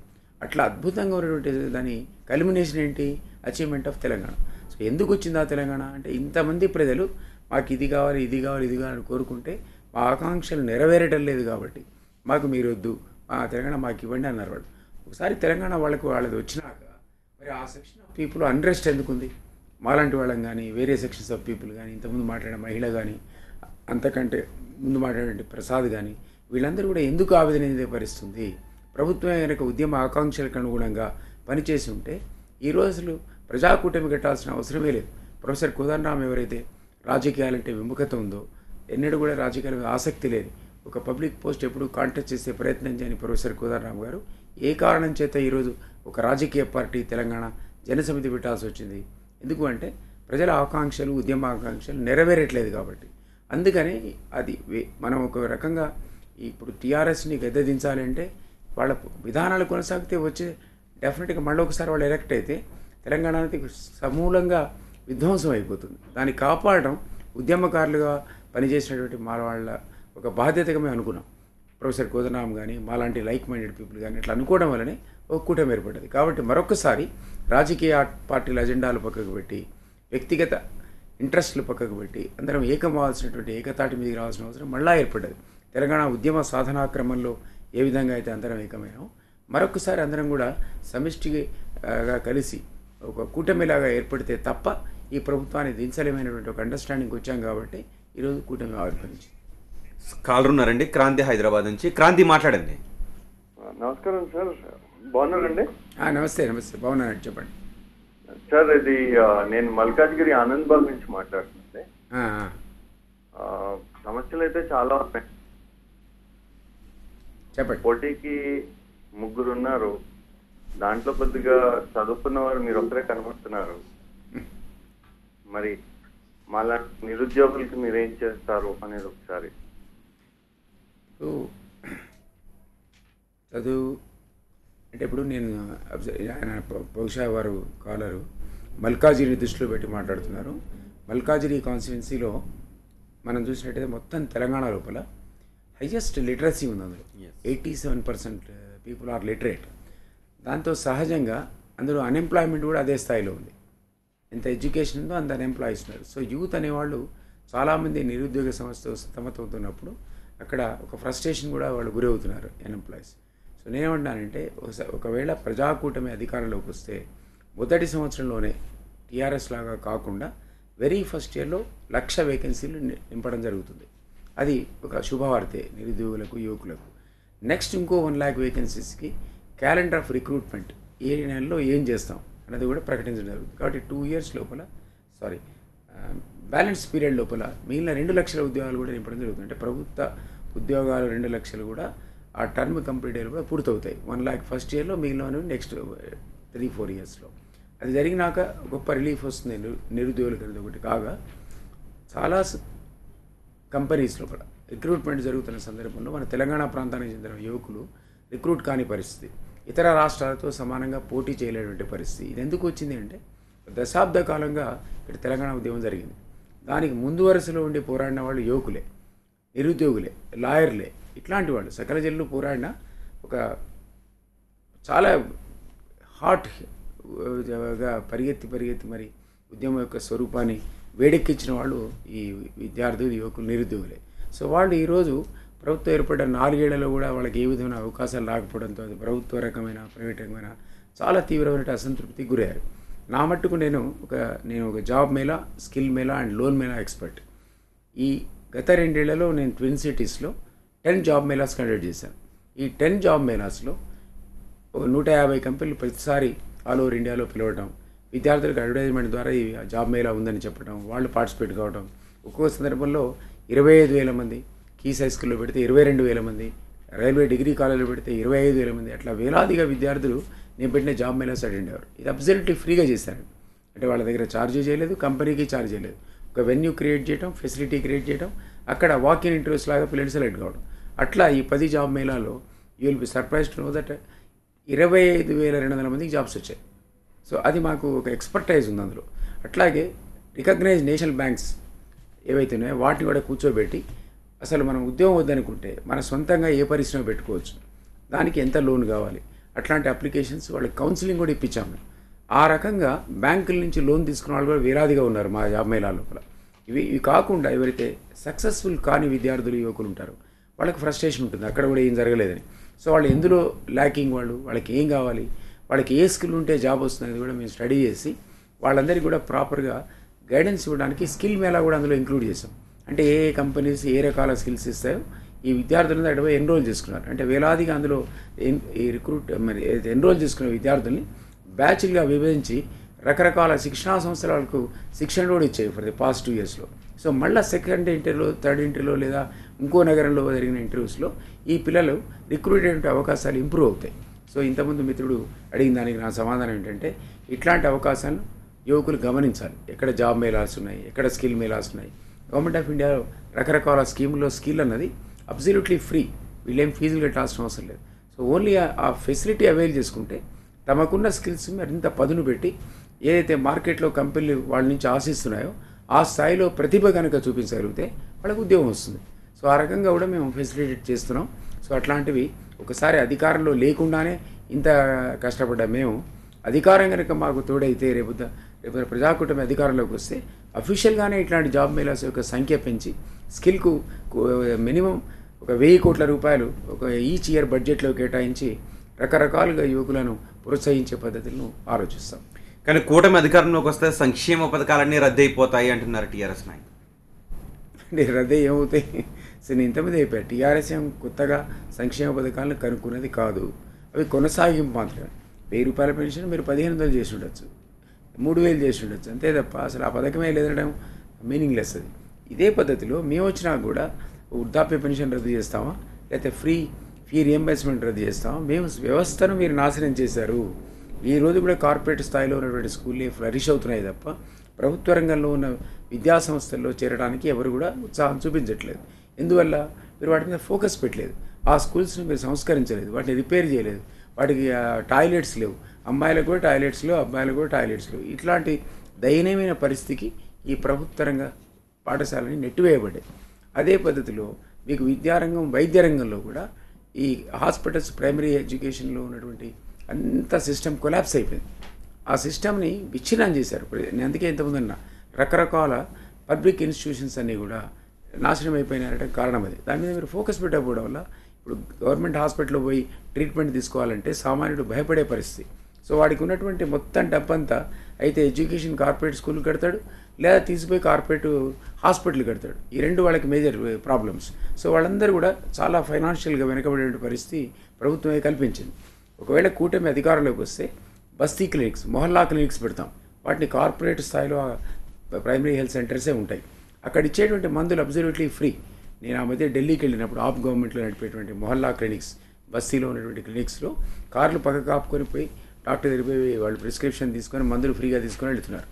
అట్లా అద్భుతంగా ఉన్నటువంటి దాని కల్మినేషన్ ఏంటి? Achievement of Telangana. సో ఎందుకు వచ్చింది ఆ తెలంగాణ అంటే ఇంతమంది ప్రజలు మాకు ఇది కావాలి ఇది కావాలి ఇది కావాలని కోరుకుంటే మా ఆకాంక్షలు నెరవేరటం లేదు కాబట్టి మాకు మీరు వద్దు, మా తెలంగాణ మాకు ఇవ్వండి అన్నారు వాళ్ళు. ఒకసారి తెలంగాణ వాళ్ళది వచ్చినాక మరి ఆ సెక్షన్ ఆఫ్ పీపుల్ అన్రెస్ట్ ఎందుకుంది? మాలాంటి వాళ్ళం కానీ వేరే సెక్షన్స్ ఆఫ్ పీపుల్ కానీ ఇంతకుముందు మాట్లాడిన మహిళ కానీ అంతకంటే ముందు మాట్లాడే ప్రసాద్ కానీ వీళ్ళందరూ కూడా ఎందుకు ఆవేదన పరిస్తుంది? ప్రభుత్వం కనుక ఉద్యమ ఆకాంక్షలకు అనుగుణంగా పనిచేసి ఉంటే ఈరోజు అసలు ప్రజాకూటమి కట్టాల్సిన అవసరమే లేదు. ప్రొఫెసర్ కోదండరామ్ ఎవరైతే రాజకీయాలంటే విముఖత ఉందో, ఎన్నడూ కూడా రాజకీయాల మీద ఆసక్తి లేదు, ఒక పబ్లిక్ పోస్ట్ ఎప్పుడు కాంటెస్ట్ చేసే ప్రయత్నం చేయని ప్రొఫెసర్ కోదండరామ్ గారు ఏ కారణం చేత ఈరోజు ఒక రాజకీయ పార్టీ తెలంగాణ జనసమితి పెట్టాల్సి వచ్చింది. ఎందుకు అంటే ప్రజల ఆకాంక్షలు, ఉద్యమ ఆకాంక్షలు నెరవేరట్లేదు కాబట్టి. అందుకని అది మనం ఒక రకంగా ఇప్పుడు టీఆర్ఎస్ని గద్దెదించాలి అంటే వాళ్ళ విధానాలు కొనసాగితే వచ్చే డెఫినెట్గా మళ్ళీ ఒకసారి వాళ్ళు ఎలక్ట్ అయితే తెలంగాణ అనేది సమూలంగా విధ్వంసం అయిపోతుంది. దాన్ని కాపాడడం ఉద్యమకారులుగా పనిచేసినటువంటి మా వాళ్ళ ఒక బాధ్యతగా మేము అనుకున్నాం. ప్రొఫెసర్ కోదండరాం కానీ మాలాంటి లైక్ మైండెడ్ పీపుల్ కానీ ఇట్లా అనుకోవడం వల్లనే ఒక కూటమి ఏర్పడ్డది. కాబట్టి మరొకసారి రాజకీయ పార్టీల అజెండాలు పక్కకు పెట్టి, వ్యక్తిగత ఇంట్రెస్ట్లు పక్కకు పెట్టి అందరం ఏకమవాల్సినటువంటి ఏకతాటి మీదకి రావాల్సిన అవసరం మళ్ళా ఏర్పడ్డది. తెలంగాణ ఉద్యమ సాధనా క్రమంలో ఏ విధంగా అయితే అందరం ఏకమైనాం, మరొకసారి అందరం కూడా సమిష్టిగా కలిసి ఒక కూటమిలాగా ఏర్పడితే తప్ప ఈ ప్రభుత్వాన్ని దించలేమైనటువంటి ఒక అండర్స్టాండింగ్కి వచ్చాం. కాబట్టి ఈరోజు కూటమి ఆవిర్భవించింది. కాలర్ ఉన్నారండి, క్రాంతి హైదరాబాద్ నుంచి. క్రాంతి మాట్లాడండి. నమస్కారం సార్, బాగున్నారండి? నమస్తే నమస్తే, బాగున్నానండి, చెప్పండి సార్. ఇది నేను మల్కాజ్గిరి ఆనంద్బాగ్ నుంచి మాట్లాడుతున్నాను. సమస్యలు అయితే చాలా ఉన్నాయి. చెప్పండి. పోటీకి 3 ఉన్నారు, దాంట్లో కొద్దిగా చదువుకున్న వారు మీరు ఒక్కరే కనబడుతున్నారు. మరి మళ్ళా నిరుద్యోగులకి మీరేం చేస్తారు అనేది ఒకసారి. చదువు అంటే ఇప్పుడు నేను ఆయన బహుశా వారు కాలరు మల్కాజిగిరి దృష్టిలో పెట్టి మాట్లాడుతున్నారు. మల్కాజిగిరి కాన్స్టిట్యున్సీలో మనం చూసినట్టయితే మొత్తం తెలంగాణ లోపల హైయెస్ట్ లిటరసీ ఉంది. అందులో 87% పీపుల్ ఆర్ లిటరేట్. దాంతో సహజంగా అందులో అన్ఎంప్లాయ్మెంట్ కూడా అదే స్థాయిలో ఉంది. ఎంత ఎడ్యుకేషన్ ఉందో అంత అన్ఎంప్లాయీస్ ఉన్నారు. సో యూత్ అనేవాళ్ళు చాలామంది నిరుద్యోగ సమస్యతో సతమతమవుతున్నప్పుడు అక్కడ ఒక ఫ్రస్ట్రేషన్ కూడా వాళ్ళు గురవుతున్నారు అన్ఎంప్లాయీస్. సో నేనేమంటానంటే ఒకవేళ ప్రజాకూటమి అధికారంలోకి వస్తే మొదటి సంవత్సరంలోనే టీఆర్ఎస్ లాగా కాకుండా వెరీ ఫస్ట్ ఇయర్లో 1,00,000 వేకెన్సీలు నింపడం జరుగుతుంది. అది ఒక శుభవార్తే నిరుద్యోగులకు, యువకులకు. నెక్స్ట్ ఇంకో 1,00,000 వేకెన్సీస్కి క్యాలెండర్ ఆఫ్ రిక్రూట్మెంట్ ఏ నెలలో ఏం చేస్తాం అనేది కూడా ప్రకటించడం జరుగుతుంది. కాబట్టి 2 ఇయర్స్ లోపల బ్యాలెన్స్ పీరియడ్ లోపల మిగిలిన 2,00,000 ఉద్యోగాలు కూడా నింపడం జరుగుతుంది. అంటే ప్రభుత్వ ఉద్యోగాలు 2,00,000 కూడా ఆ టర్మ్ కంప్లీట్ అయ్యి కూడా పూర్తవుతాయి. 1,00,000 ఫస్ట్ ఇయర్లో, మిగిలినవి నెక్స్ట్ 3-4 ఇయర్స్లో. అది జరిగినాక గొప్ప రిలీఫ్ వస్తుంది నిరుద్యోగులకు. అనేది ఒకటి కాగా చాలా కంపెనీస్ లోపల రిక్రూట్మెంట్ జరుగుతున్న సందర్భంలో మన తెలంగాణ ప్రాంతానికి చెందిన యువకులు రిక్రూట్ కాని పరిస్థితి, ఇతర రాష్ట్రాలతో సమానంగా పోటీ చేయలేనటువంటి పరిస్థితి. ఇది ఎందుకు వచ్చింది అంటే దశాబ్ద కాలంగా ఇక్కడ తెలంగాణ ఉద్యమం జరిగింది. దానికి ముందు వరుసలో ఉండి పోరాడిన వాళ్ళు యువకులే, నిరుద్యోగులే, లాయర్లే, ఇట్లాంటి వాళ్ళు సకల జల్లు పోరాడిన ఒక చాలా హాట్గా పరిగెత్తి మరి ఉద్యమం యొక్క స్వరూపాన్ని వేడెక్కించిన వాళ్ళు ఈ విద్యార్థులు, యువకులు, నిరుద్యోగులే. సో వాళ్ళు ఈరోజు ప్రభుత్వం ఏర్పడ్డ 4 ఏళ్లలో కూడా వాళ్ళకి ఏ విధమైన అవకాశాలు రాకపోవడంతో అది ప్రభుత్వ రకమైన, ప్రైవేట్ రకమైన చాలా తీవ్రమైన అసంతృప్తికి గురయ్యారు. నా మట్టుకు నేను ఒక job Mela, skill Mela and loan Mela expert. ఈ గత 2 ఏళ్లలో నేను ట్విన్ సిటీస్లో 10 జాబ్ మేళాస్ కండక్ట్ చేశాను. ఈ 10 జాబ్ మేళాస్లో 150 కంపెనీలు ప్రతిసారి ఆల్ ఓవర్ ఇండియాలో పిలవడం, విద్యార్థులకు అడ్వర్టైజ్మెంట్ ద్వారా ఈ జాబ్ మేళా ఉందని చెప్పడం, వాళ్ళు పార్టిసిపేట్ కావడం. ఒక్కో సందర్భంలో 25,000 మంది, కీస్ హై స్కూల్లో పెడితే 22,000 మంది, రైల్వే డిగ్రీ కాలేజీలో పెడితే 25,000 మంది, అట్లా వేలాదిగా విద్యార్థులు నేను పెట్టిన జాబ్ మేళాస్ అటెండ్ అయ్యారు. ఇది అబ్సల్యూట్లీ ఫ్రీగా చేశారు. అంటే వాళ్ళ దగ్గర ఛార్జ్ చేయలేదు, కంపెనీకి ఛార్జ్ చేయలేదు. ఒక వెన్యూ క్రియేట్ చేయడం, ఫెసిలిటీ క్రియేట్ చేయడం, అక్కడ వాకింగ్ ఇంటర్వ్యూస్ లాగా పిల్లలు సెలెక్ట్ కావడం. అట్లా ఈ 10 జాబ్ మేళాలో you will be surprise to know that 25,200 మందికి జాబ్స్ వచ్చాయి. సో అది మాకు ఒక ఎక్స్పర్టైజ్ ఉంది అందులో. అట్లాగే రికగ్నైజ్ నేషనల్ బ్యాంక్స్ ఏవైతే ఉన్నాయో వాటిని కూడా కూర్చోబెట్టి అసలు మనం ఉద్యోగం వద్దనుకుంటే మన సొంతంగా ఏ పరిశ్రమ పెట్టుకోవచ్చు, దానికి ఎంత లోన్ కావాలి, అట్లాంటి అప్లికేషన్స్ వాళ్ళకి కౌన్సిలింగ్ కూడా ఇప్పించాము. ఆ రకంగా బ్యాంకుల నుంచి లోన్ తీసుకున్న వాళ్ళు కూడా వేలాదిగా ఉన్నారు మా జాబ్ మేళా లోపల. ఇవి కాకుండా ఎవరైతే సక్సెస్ఫుల్ కాని విద్యార్థులు, యువకులు ఉంటారో వాళ్ళకి ఫ్రస్ట్రేషన్ ఉంటుంది, అక్కడ కూడా ఏం జరగలేదని. సో వాళ్ళు ఎందులో ల్యాకింగ్, వాళ్ళకి ఏం కావాలి, వాళ్ళకి ఏ స్కిల్ ఉంటే జాబ్ వస్తుంది కూడా మేము స్టడీ చేసి వాళ్ళందరికీ కూడా ప్రాపర్గా గైడెన్స్ ఇవ్వడానికి స్కిల్ మేళా కూడా అందులో ఇంక్లూడ్ చేసాం. అంటే ఏ కంపెనీస్ ఏ రకాల స్కిల్స్ ఇస్తాయో ఈ విద్యార్థులను అటువై ఎన్రోల్ చేసుకున్నారు. అంటే వేలాదిగా అందులో ఈ ఎన్రోల్ చేసుకున్న విద్యార్థుల్ని బ్యాచ్లుగా విభజించి రకరకాల శిక్షణా సంస్థల వాళ్ళకు శిక్షణ కూడా ఇచ్చాయి ఫర్ ది పాస్ట్ 2 ఇయర్స్లో. సో మళ్ళీ సెకండ్ ఇంటర్వ్యూలో, థర్డ్ ఇంటర్వ్యూలో లేదా ఇంకో నగరంలో జరిగిన ఇంటర్వ్యూస్లో ఈ పిల్లలు రిక్రూట్ అయ్యే అవకాశాలు ఇంప్రూవ్ అవుతాయి. సో ఇంతకుముందు మిత్రుడు అడిగిన దానికి నా సమాధానం ఏంటంటే ఇట్లాంటి అవకాశాలను యువకులు గమనించాలి. ఎక్కడ జాబ్ మేళాస్ ఉన్నాయి, ఎక్కడ స్కిల్ మేళాస్ ఉన్నాయి. గవర్నమెంట్ ఆఫ్ ఇండియాలో రకరకాల స్కీముల్లో స్కిల్ అన్నది అబ్సల్యూట్లీ ఫ్రీ, వీళ్ళేం ఫీజులు కట్టాల్సిన అవసరం లేదు. సో ఓన్లీ ఆ ఫెసిలిటీ అవైల్ చేసుకుంటే తమకున్న స్కిల్స్ మరింత పదును పెట్టి ఏదైతే మార్కెట్లో కంపెనీలు వాళ్ళ నుంచి ఆశిస్తున్నాయో ఆ స్థాయిలో ప్రతిభ కనుక చూపించగలిగితే వాళ్ళకు ఉద్యోగం వస్తుంది. సో ఆ రకంగా కూడా మేము ఫెసిలిటేట్ చేస్తున్నాం. సో అట్లాంటివి ఒకసారి అధికారంలో లేకుండానే ఇంత కష్టపడ్డా మేము అధికారం కనుక మాకు తోడైతే రేపు ప్రజాకూటమి అధికారంలోకి వస్తే అఫీషియల్గానే ఇట్లాంటి జాబ్ మేళాస్ యొక్క సంఖ్య పెంచి స్కిల్కు మినిమం ఒక 1000 కోట్ల రూపాయలు ఒక ఈచ్ ఇయర్ బడ్జెట్లో కేటాయించి రకరకాలుగా యువకులను ప్రోత్సహించే పద్ధతులను ఆలోచిస్తాం. కానీ కూటమి అధికారంలోకి వస్తే సంక్షేమ పథకాలన్నీ రద్దు అయిపోతాయి అంటున్నారు టీఆర్ఎస్ నాయకులు. అంటే రద్దు ఏమవుతాయి? సో నేను ఇంతమంది అయిపోయాను. టీఆర్ఎస్ ఏం కొత్తగా సంక్షేమ పథకాలను కనుక్కున్నది కాదు, అవి కొనసాగింపు మాత్రమే. 1000 రూపాయల పెన్షన్ మీరు 1500 చేసి ఉండొచ్చు, 3000 చేసి ఉండొచ్చు, అంతే తప్ప అసలు ఆ పథకమే లేదనడం మీనింగ్లెస్. అది ఇదే పద్ధతిలో మేము వచ్చినా కూడా వృద్ధాప్య పెన్షన్ రద్దు చేస్తామా, లేకపోతే ఫీ రియంబర్స్మెంట్ రద్దు చేస్తామా? మేము వ్యవస్థను మీరు నాశనం చేశారు. ఈ రోజు కూడా కార్పొరేట్ స్థాయిలో ఉన్నటువంటి స్కూల్లే ఫ్లరిష్ అవుతున్నాయి తప్ప ప్రభుత్వ రంగంలో ఉన్న విద్యా సంస్థల్లో చేరడానికి ఎవరు కూడా ఉత్సాహం చూపించట్లేదు. ఎందువల్ల? మీరు వాటి మీద ఫోకస్ పెట్టలేదు. ఆ స్కూల్స్ని మీరు సంస్కరించలేదు, వాటిని రిపేర్ చేయలేదు, వాటికి టాయిలెట్స్ లేవు, అమ్మాయిలకు కూడా టాయిలెట్స్ లేవు, అబ్బాయిలకు కూడా టాయిలెట్స్ లేవు. ఇట్లాంటి దయనీయమైన పరిస్థితికి ఈ ప్రభుత్వ రంగ పాఠశాలని నెట్టివేయబడ్డాయి. అదే పద్ధతిలో మీకు విద్యారంగం వైద్య రంగంలో కూడా ఈ హాస్పిటల్స్ ప్రైమరీ ఎడ్యుకేషన్లో ఉన్నటువంటి అంత సిస్టమ్ కొలాప్స్ అయిపోయింది. ఆ సిస్టమ్ని విచ్ఛిన్నం చేశారు. నేను అందుకే ఇంతకుముందు అన్న రకరకాల పబ్లిక్ ఇన్స్టిట్యూషన్స్ అన్నీ కూడా నాశనం అయిపోయినారంటే కారణం అది. దాని మీద మీరు ఫోకస్ పెట్టకపోవడం వల్ల ఇప్పుడు గవర్నమెంట్ హాస్పిటల్లో పోయి ట్రీట్మెంట్ తీసుకోవాలంటే సామాన్యుడు భయపడే పరిస్థితి. సో వాడికి ఉన్నటువంటి మొత్తం డబ్బంతా అయితే ఎడ్యుకేషన్ కార్పొరేట్ స్కూల్ కడతాడు, లేదా తీసిపోయి కార్పొరేట్ హాస్పిటల్ కడతాడు. ఈ రెండు వాళ్ళకి మేజర్ ప్రాబ్లమ్స్. సో వాళ్ళందరూ కూడా చాలా ఫైనాన్షియల్గా వెనకబడే పరిస్థితి ప్రభుత్వమే కల్పించింది. ఒకవేళ కూటమి అధికారంలోకి వస్తే బస్తీ క్లినిక్స్, మొహల్లా క్లినిక్స్ పెడతాం. వాటిని కార్పొరేట్ స్థాయిలో ప్రైమరీ హెల్త్ సెంటర్సే ఉంటాయి. అక్కడ ఇచ్చేటువంటి మందులు అబ్సల్యూట్లీ ఫ్రీ. నేను ఆ మధ్య ఢిల్లీకి వెళ్ళినప్పుడు ఆఫ్ గవర్నమెంట్లో నడిపేటువంటి మొహల్లా క్లినిక్స్, బస్తీలో ఉన్నటువంటి క్లినిక్స్లో కార్లు పక్క కాపుకొని పోయి డాక్టర్ దగ్గర పోయి వాళ్ళు ప్రిస్క్రిప్షన్ తీసుకొని మందులు ఫ్రీగా తీసుకొని వెళ్తున్నారు.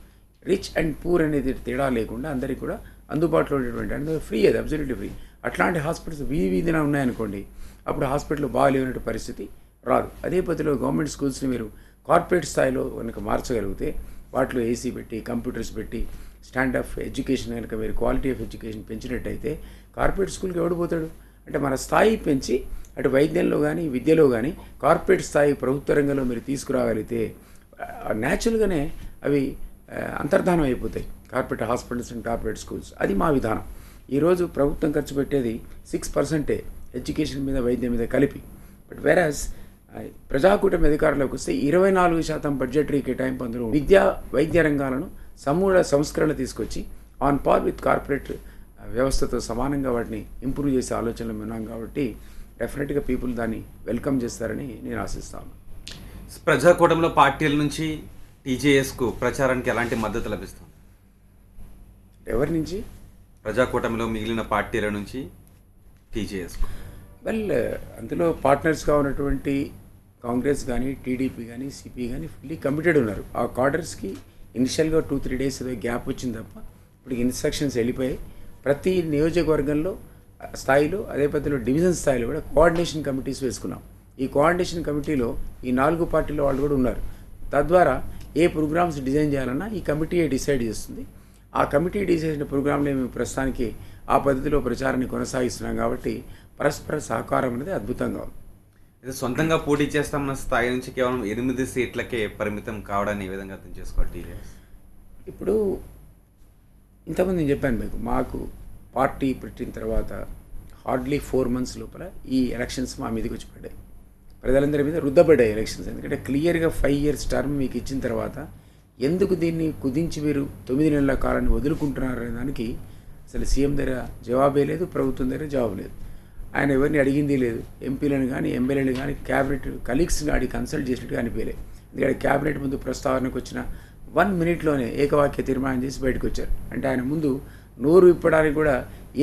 రిచ్ అండ్ పూర్ అనేది తేడా లేకుండా అందరికీ కూడా అందుబాటులో ఉండేటువంటి అంటే ఫ్రీ, అది అబ్సల్యూట్లీ ఫ్రీ. అట్లాంటి హాస్పిటల్స్ వీధిన ఉన్నాయనుకోండి, అప్పుడు హాస్పిటల్ బాగాలేనటువంటి పరిస్థితి రాదు. అదే పద్ధతిలో గవర్నమెంట్ స్కూల్స్ని మీరు కార్పొరేట్ స్థాయిలో కనుక మార్చగలిగితే వాటిలో ఏసీ పెట్టి కంప్యూటర్స్ పెట్టి స్టాండ్ ఆఫ్ ఎడ్యుకేషన్ కనుక మీరు క్వాలిటీ ఆఫ్ ఎడ్యుకేషన్ పెంచినట్టయితే కార్పొరేట్ స్కూల్కి ఎవడిపోతాడు? అంటే మన స్థాయి పెంచి అటు వైద్యంలో కానీ విద్యలో కానీ కార్పొరేట్ స్థాయి ప్రభుత్వ రంగంలో మీరు తీసుకురాగలిగితే న్యాచురల్గానే అవి అంతర్ధానం అయిపోతాయి, corporate hospitals and corporate schools. అది మా విధానం. ఈరోజు ప్రభుత్వం ఖర్చు పెట్టేది 6% ఎడ్యుకేషన్ మీద వైద్యం మీద కలిపి. బట్ వెరాజ్ ప్రజాకూటమి అధికారంలోకి వస్తే 24% బడ్జెటరీ కేటాయింపు, అందులో విద్యా వైద్య రంగాలను సమూల సంస్కరణ తీసుకొచ్చి ఆన్ పార్ విత్ కార్పొరేట్ వ్యవస్థతో సమానంగా వాటిని ఇంప్రూవ్ చేసే ఆలోచనలు ఉన్నాం. కాబట్టి డెఫినెట్గా పీపుల్ దాన్ని వెల్కమ్ చేస్తారని నేను ఆశిస్తాను. ప్రజాకూటమిలో పార్టీల నుంచి టీజేఎస్కు ప్రచారానికి ఎలాంటి మద్దతు లభిస్తుంది? ఎవరి నుంచి? ప్రజాకూటమిలో మిగిలిన పార్టీల నుంచి టీజేఎస్కు. వెల్, అందులో పార్ట్నర్స్గా ఉన్నటువంటి కాంగ్రెస్ కానీ టీడీపీ కానీ సిపి కానీ ఫుల్లీ కమిటెడ్ ఉన్నారు. ఆ కార్డర్స్కి ఇనిషియల్గా 2-3 డేస్ ఏదో గ్యాప్ వచ్చింది తప్ప ఇప్పుడు ఇన్స్ట్రక్షన్స్ వెళ్ళిపోయాయి. ప్రతి నియోజకవర్గంలో స్థాయిలో అదే పద్ధతిలో డివిజన్ స్థాయిలో కూడా కోఆర్డినేషన్ కమిటీస్ వేసుకున్నాం. ఈ కోఆర్డినేషన్ కమిటీలో ఈ 4 పార్టీల వాళ్ళు కూడా ఉన్నారు. తద్వారా ఏ ప్రోగ్రామ్స్ డిజైన్ చేయాలన్నా ఈ కమిటీయే డిసైడ్ చేస్తుంది. ఆ కమిటీ డిసైడ్ చేసిన ప్రోగ్రాంలో మేము ప్రస్తుతానికి ఆ పద్ధతిలో ప్రచారాన్ని కొనసాగిస్తున్నాం. కాబట్టి పరస్పర సహకారం అనేది అద్భుతంగా ఉంది. ఇది సొంతంగా పోటీ చేస్తామన్న స్థాయి నుంచి కేవలం 8 సీట్లకే పరిమితం కావడాన్ని ఏ విధంగా అర్థం చేసుకోవాలి టీజేఎస్? ఇప్పుడు ఇంతకుముందు నేను చెప్పాను మీకు, మాకు పార్టీ పెట్టిన తర్వాత హార్డ్లీ 4 months లోపల ఈ ఎలక్షన్స్ మా మీదకి వచ్చి పడ్డాయి. ప్రజలందరి మీద రుద్దపడ్డాయి ఎలక్షన్స్. ఎందుకంటే క్లియర్గా 5 years టర్మ్ మీకు ఇచ్చిన తర్వాత ఎందుకు దీన్ని కుదించి మీరు 9 నెలల కాలాన్ని వదులుకుంటున్నారు అనే దానికి అసలు సీఎం దగ్గర జవాబే లేదు, ప్రభుత్వం దగ్గర జవాబు లేదు. ఆయన ఎవరిని అడిగింది లేదు. ఎంపీలను కానీ ఎమ్మెల్యేలు కానీ క్యాబినెట్ కలీగ్స్ని అడిగి కన్సల్ట్ చేసినట్టుగా అనిపించలేదు. ఎందుకంటే క్యాబినెట్ ముందు ప్రస్తావనకు వచ్చిన 1 minute ఏకవాక్య తీర్మానం చేసి బయటకు వచ్చారు. అంటే ఆయన ముందు నోరు విప్పడానికి కూడా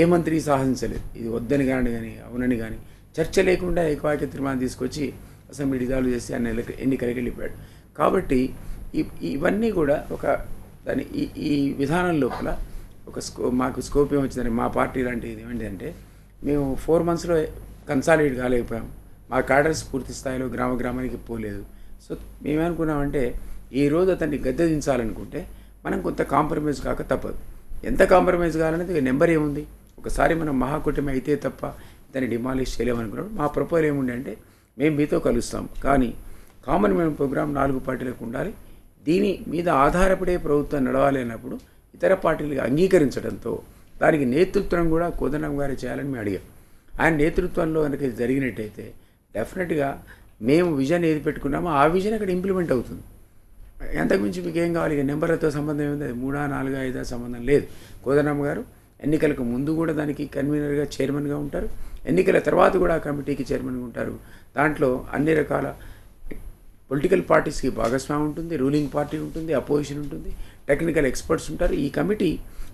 ఏ మంత్రి సాహసించలేదు. ఇది వద్దని కానీ అవునని కానీ చర్చ లేకుండా ఏకవాక్య తీర్మానం తీసుకొచ్చి అసెంబ్లీ డిజాల్వ్ చేసి ఆయన ఎన్నికలకి వెళ్ళిపోయాడు. కాబట్టి ఇవన్నీ కూడా ఒక దాని ఈ విధానం లోపల ఒక మాకు స్కోప్ ఏమొచ్చిందని మా పార్టీ లాంటిది ఏమిటంటే మేము 4 monthsలో కన్సాలిడేట్ కాలేకపోయాం. మా క్యాడర్స్ పూర్తి స్థాయిలో గ్రామానికి పోలేదు. సో మేమేమనుకున్నామంటే ఈరోజు అతన్ని గద్దె దించాలనుకుంటే మనం కొంత కాంప్రమైజ్ కాక తప్పదు. ఎంత కాంప్రమైజ్ కావాలనేది నెంబర్ ఏముంది, ఒకసారి మనం మహాకూటమి అయితే తప్ప దాన్ని డిమాలిష్ చేయలేమనుకున్నాడు. మా ప్రపోజల్ ఏముండే అంటే మేము మీతో కలుస్తాం, కానీ కామన్ మ్యాన్ ప్రోగ్రామ్ 4 పార్టీలకు ఉండాలి, దీని మీద ఆధారపడే ప్రభుత్వం నడవాలి అన్నప్పుడు ఇతర పార్టీలు అంగీకరించడంతో దానికి నేతృత్వం కూడా కోదండరాం గారే చేయాలని మేము అడిగాం. ఆయన నేతృత్వంలో కనుక ఇది జరిగినట్టయితే డెఫినెట్గా మేము విజన్ ఏది పెట్టుకున్నామో ఆ విజన్ అక్కడ ఇంప్లిమెంట్ అవుతుంది. అంతకుమించి మీకు ఏం కావాలి, ఇక నెంబర్లతో సంబంధం ఏముంది, అది 3, 4, 5 సంబంధం లేదు. కోదండరాం గారు ఎన్నికలకు ముందు కూడా దానికి కన్వీనర్గా చైర్మన్గా ఉంటారు, ఎన్నికల తర్వాత కూడా ఆ కమిటీకి చైర్మన్గా ఉంటారు. దాంట్లో అన్ని రకాల పొలిటికల్ పార్టీస్కి భాగస్వామ్యం ఉంటుంది, రూలింగ్ పార్టీ ఉంటుంది, అపోజిషన్ ఉంటుంది, టెక్నికల్ ఎక్స్పర్ట్స్ ఉంటారు. ఈ కమిటీ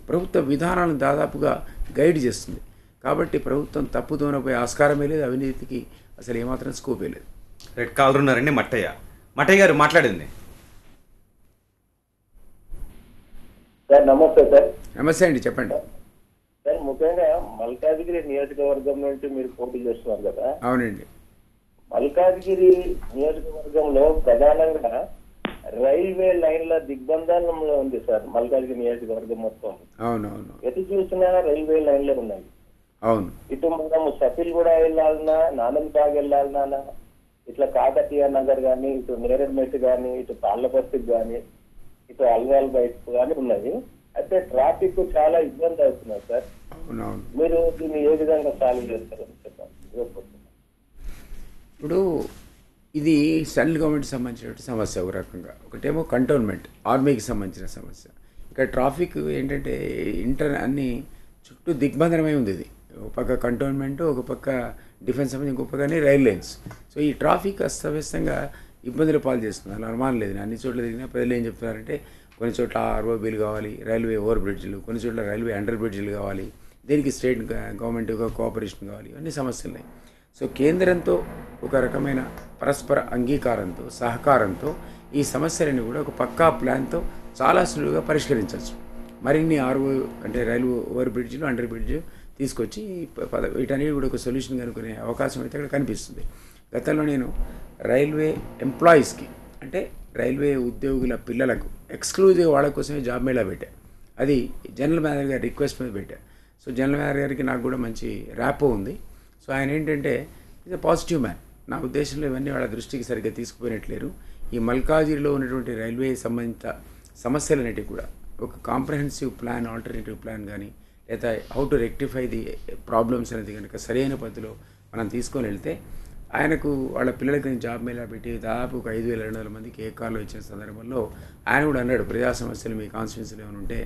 ప్రభుత్వ విధానాలను దాదాపుగా గైడ్ చేస్తుంది. కాబట్టి ప్రభుత్వం తప్పుదోనపోయే ఆస్కారమే లేదు, అవినీతికి అసలు ఏమాత్రం స్కోపే లేదు. రెడ్ కాలర్ ఉన్నారండి మట్టయ్య గారు మాట్లాడింది. సార్ నమస్తే సార్. నమస్తే అండి, చెప్పండి. సార్ ముఖ్యంగా మల్కాజ్గిరి నియోజకవర్గం నుంచి మీరు పోటీ చేస్తున్నారు కదా. అవునండి. మల్కాజ్గిరి నియోజకవర్గంలో ప్రధానంగా రైల్వే లైన్ల దిగ్బంధనంలో ఉంది సార్ మల్కాజ్గిరి నియోజకవర్గం మొత్తం. అవునవును, ఎటు చూసినా రైల్వే లైన్లే ఉన్నాయి. అవును. ఇటు మనం సఫిల్ కూడా వెళ్ళాలన్నా, నానంద్బాగ్ వెళ్ళాలన్నా, ఇట్లా కాకతీయ నగర్ కానీ, ఇటు నేరేడ్మెట్ కానీ, ఇటు తాళ్లపర్తికి కానీ, ఇటు అల్వాల్ బైక్ కానీ ఉన్నాయి. అయితే ట్రాఫిక్ చాలా ఇబ్బంది అవుతున్నారు సార్. అవునవును. మీరు దీన్ని ఏ విధంగా సాల్వ్ చేస్తారని చెప్పండి. ఇప్పుడు ఇది సెంట్రల్ గవర్నమెంట్కి సంబంధించిన సమస్య ఒక రకంగా, ఒకటేమో కంటోన్మెంట్ ఆర్మీకి సంబంధించిన సమస్య. ఇక్కడ ట్రాఫిక్ ఏంటంటే అన్ని చుట్టూ దిగ్బంధనమై ఉంది. ఇది ఒక పక్క కంటోన్మెంట్, ఒక పక్క డిఫెన్స్ సంబంధించి, ఇంకొక పక్కనే రైల్ లైన్స్. సో ఈ ట్రాఫిక్ అస్తవ్యస్తంగా ఇబ్బందులు పాలు చేస్తున్నారు. అలా అనుమానం లేదు. అన్ని చోట్ల తిరిగినా ప్రజలు ఏం చెప్తున్నారంటే కొన్ని చోట్ల ROBలు కావాలి, రైల్వే ఓవర్ బ్రిడ్జ్లు, కొన్ని చోట్ల రైల్వే అండర్ బ్రిడ్జ్లు కావాలి, దీనికి స్టేట్ గవర్నమెంట్ కోఆపరేషన్ కావాలి, ఇవన్నీ సమస్యలు ఉన్నాయి. సో కేంద్రంతో ఒక రకమైన పరస్పర అంగీకారంతో, సహకారంతో ఈ సమస్యలను కూడా ఒక పక్కా ప్లాన్తో చాలా సులువుగా పరిష్కరించవచ్చు. మరిన్ని అంటే రైల్వే ఓవర్ బ్రిడ్జ్లు, అండర్ బ్రిడ్జ్ తీసుకొచ్చి వీటన్నిటి కూడా ఒక సొల్యూషన్ కనుక్కునే అవకాశం అయితే అక్కడ కనిపిస్తుంది. గతంలో నేను రైల్వే ఎంప్లాయీస్కి, అంటే రైల్వే ఉద్యోగుల పిల్లలకు ఎక్స్క్లూజివ్ వాళ్ళ కోసమే జాబ్ మేళా పెట్టా. అది జనరల్ మేనేజర్ గారి రిక్వెస్ట్ మీద పెట్టా. సో జనరల్ మేనేజర్ గారికి నాకు కూడా మంచి ర్యాపో ఉంది. సో ఆయన ఏంటంటే ఇది పాజిటివ్ మ్యాన్. నా ఉద్దేశంలో ఇవన్నీ వాళ్ళ దృష్టికి సరిగ్గా తీసుకుపోయినట్లేరు. ఈ మల్కాజిగిరిలో ఉన్నటువంటి రైల్వే సంబంధిత సమస్యలన్నిటికీ కూడా ఒక కాంప్రహెన్సివ్ ప్లాన్, ఆల్టర్నేటివ్ ప్లాన్ కానీ, లేదా how to rectify the problems అనేది కనుక సరైన పద్ధతిలో మనం తీసుకొని వెళ్తే ఆయనకు వాళ్ళ పిల్లలకి జాబ్ మేళా పెట్టి దాదాపు 5,200 మందికి ఏ కార్లో ఇచ్చిన సందర్భంలో ఆయన కూడా అన్నాడు, ప్రజా సమస్యలు మీ కాన్స్టిట్యున్సీలో ఏమైనా ఉంటే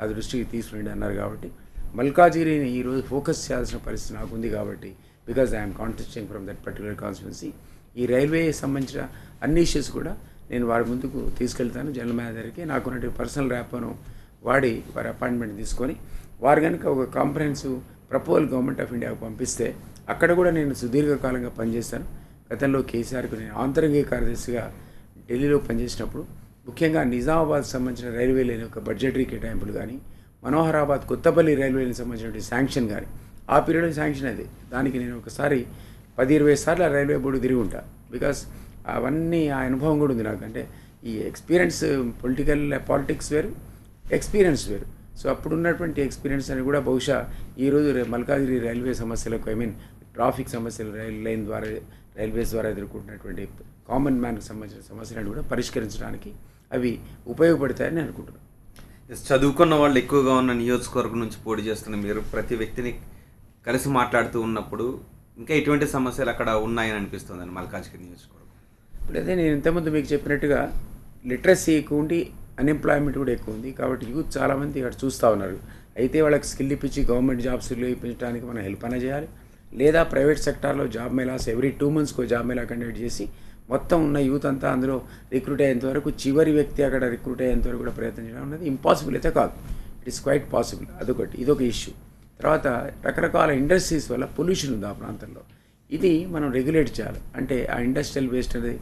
అది దృష్టికి తీసుకురండి అన్నారు. కాబట్టి మల్కాజిగిరిని ఈరోజు ఫోకస్ చేయాల్సిన పరిస్థితి నాకు ఉంది. కాబట్టి because I'm contesting from that particular constituency, ఈ రైల్వే సంబంధించిన అన్ని ఇష్యూస్ కూడా నేను వారి ముందుకు తీసుకెళ్తాను. జనరల్ మేనేజర్కి నాకున్నటువంటి పర్సనల్ ర్యాప్ను వాడి వారి అపాయింట్మెంట్ తీసుకొని వారు కనుక ఒక కాంప్రహెన్సివ్ ప్రపోజల్ గవర్నమెంట్ ఆఫ్ ఇండియాకు పంపిస్తే అక్కడ కూడా నేను సుదీర్ఘకాలంగా పనిచేస్తాను. గతంలో కేసీఆర్కు నేను ఆంతరంగిక కార్యదర్శిగా ఢిల్లీలో పనిచేసినప్పుడు ముఖ్యంగా నిజామాబాద్కి సంబంధించిన రైల్వే లైన్ యొక్క బడ్జెటరీ కేటాయింపులు కానీ, మనోహరాబాద్ కొత్తపల్లి రైల్వే లైన్కి సంబంధించిన శాంక్షన్ కానీ ఆ పీరియడ్లో శాంక్షన్ అది. దానికి నేను ఒకసారి 10-20 సార్లు ఆ రైల్వే బోర్డు తిరిగి ఉంటా. బికాస్ అవన్నీ ఆ అనుభవం కూడా ఉంది నాకు. అంటే ఈ ఎక్స్పీరియన్స్, పాలిటిక్స్ వేరు, ఎక్స్పీరియన్స్ వేరు. సో అప్పుడు ఉన్నటువంటి ఎక్స్పీరియన్స్ అని కూడా బహుశా ఈరోజు మల్కాజిగిరి రైల్వే సమస్యలకు, ట్రాఫిక్ సమస్యలు, రైల్వేస్ ద్వారా ఎదుర్కొంటున్నటువంటి కామన్ మ్యాన్కి సంబంధించిన సమస్యలను కూడా పరిష్కరించడానికి అవి ఉపయోగపడతాయని అనుకుంటున్నాను. చదువుకున్న వాళ్ళు ఎక్కువగా ఉన్న నియోజకవర్గం నుంచి పోటీ చేస్తున్న మీరు ప్రతి వ్యక్తిని కలిసి మాట్లాడుతూ ఉన్నప్పుడు ఇంకా ఎటువంటి సమస్యలు అక్కడ ఉన్నాయని అనిపిస్తుందని మల్కాజ్గిరి నియోజకవర్గం? ఇప్పుడు అదే నేను ఇంతకుముందు మీకు చెప్పినట్టుగా లిటరసీ ఎక్కువ ఉండి అన్ఎంప్లాయ్మెంట్ కూడా ఎక్కువ ఉంది. కాబట్టి యూత్ చాలామంది ఇక్కడ చూస్తూ ఉన్నారు. అయితే వాళ్ళకి స్కిల్ ఇప్పించి గవర్నమెంట్ జాబ్స్లో ఇప్పించడానికి మనం హెల్ప్ అయినా చేయాలి, లేదా ప్రైవేట్ సెక్టార్లో జాబ్ మేళాస్ ఎవ్రీ 2 monthsకు జాబ్ మేళా కండక్ట్ చేసి మొత్తం ఉన్న యూత్ అంతా అందులో రిక్రూట్ అయ్యేంతవరకు, చివరి వ్యక్తి అక్కడ రిక్రూట్ అయ్యేంతవరకు కూడా ప్రయత్నం చేయడం అనేది ఇంపాసిబుల్ అయితే కాదు. It is quite possible. అదొకటి, ఇదొక ఇష్యూ. తర్వాత రకరకాల ఇండస్ట్రీస్ వల్ల పొల్యూషన్ ఉంది ఆ ప్రాంతంలో. ఇది మనం రెగ్యులేట్ చేయాలి. అంటే ఆ ఇండస్ట్రియల్ వేస్ట్ అనేది